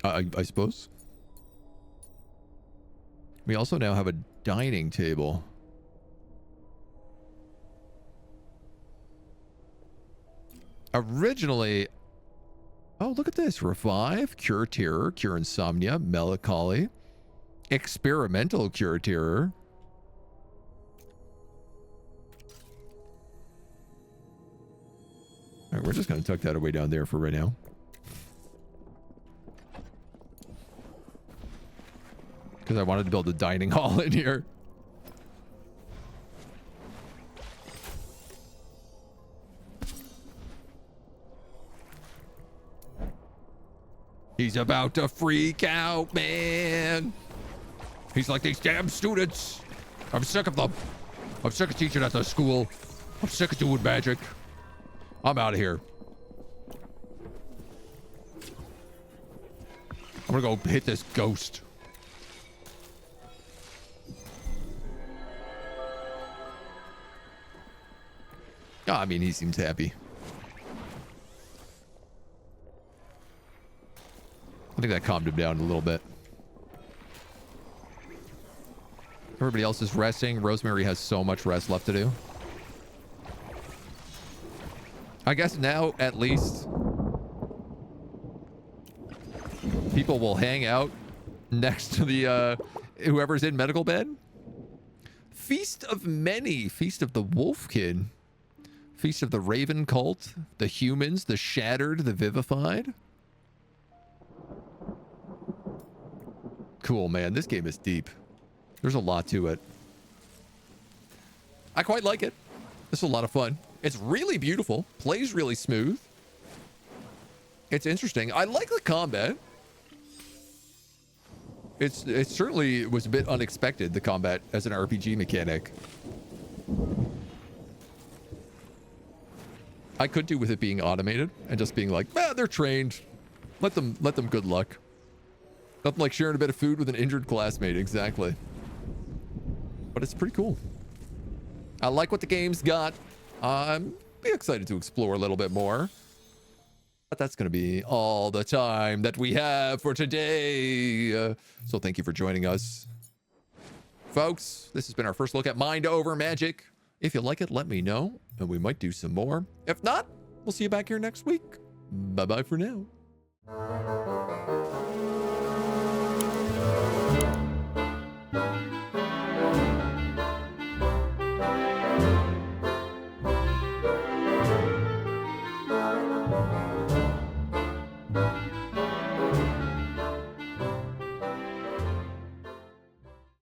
[SPEAKER 1] I suppose. We also now have a dining table. Originally... Oh, look at this. Revive, cure terror, cure insomnia, melancholy, experimental cure terror. All right, we're just going to tuck that away down there for right now. Because I wanted to build a dining hall in here. He's about to freak out, man. He's like, these damn students. I'm sick of them. I'm sick of teaching at the school. I'm sick of doing magic. I'm out of here. I'm gonna go hit this ghost. Oh, I mean, he seems happy. I think that calmed him down a little bit. Everybody else is resting. Rosemary has so much rest left to do. I guess now, at least, people will hang out next to the whoever's in medical bed. Feast of Many. Feast of the Wolfkin. Feast of the Raven Cult. The Humans. The Shattered. The Vivified. Cool, man. This game is deep. There's a lot to it. I quite like it. This is a lot of fun. It's really beautiful. Plays really smooth. It's interesting. I like the combat. It certainly was a bit unexpected, the combat as an RPG mechanic. I could do with it being automated and just being like, they're trained. Let them good luck. Nothing like sharing a bit of food with an injured classmate. Exactly. But it's pretty cool. I like what the game's got. I'm excited to explore a little bit more. But that's going to be all the time that we have for today. So thank you for joining us. Folks, this has been our first look at Mind Over Magic. If you like it, let me know, and we might do some more. If not, we'll see you back here next week. Bye-bye for now.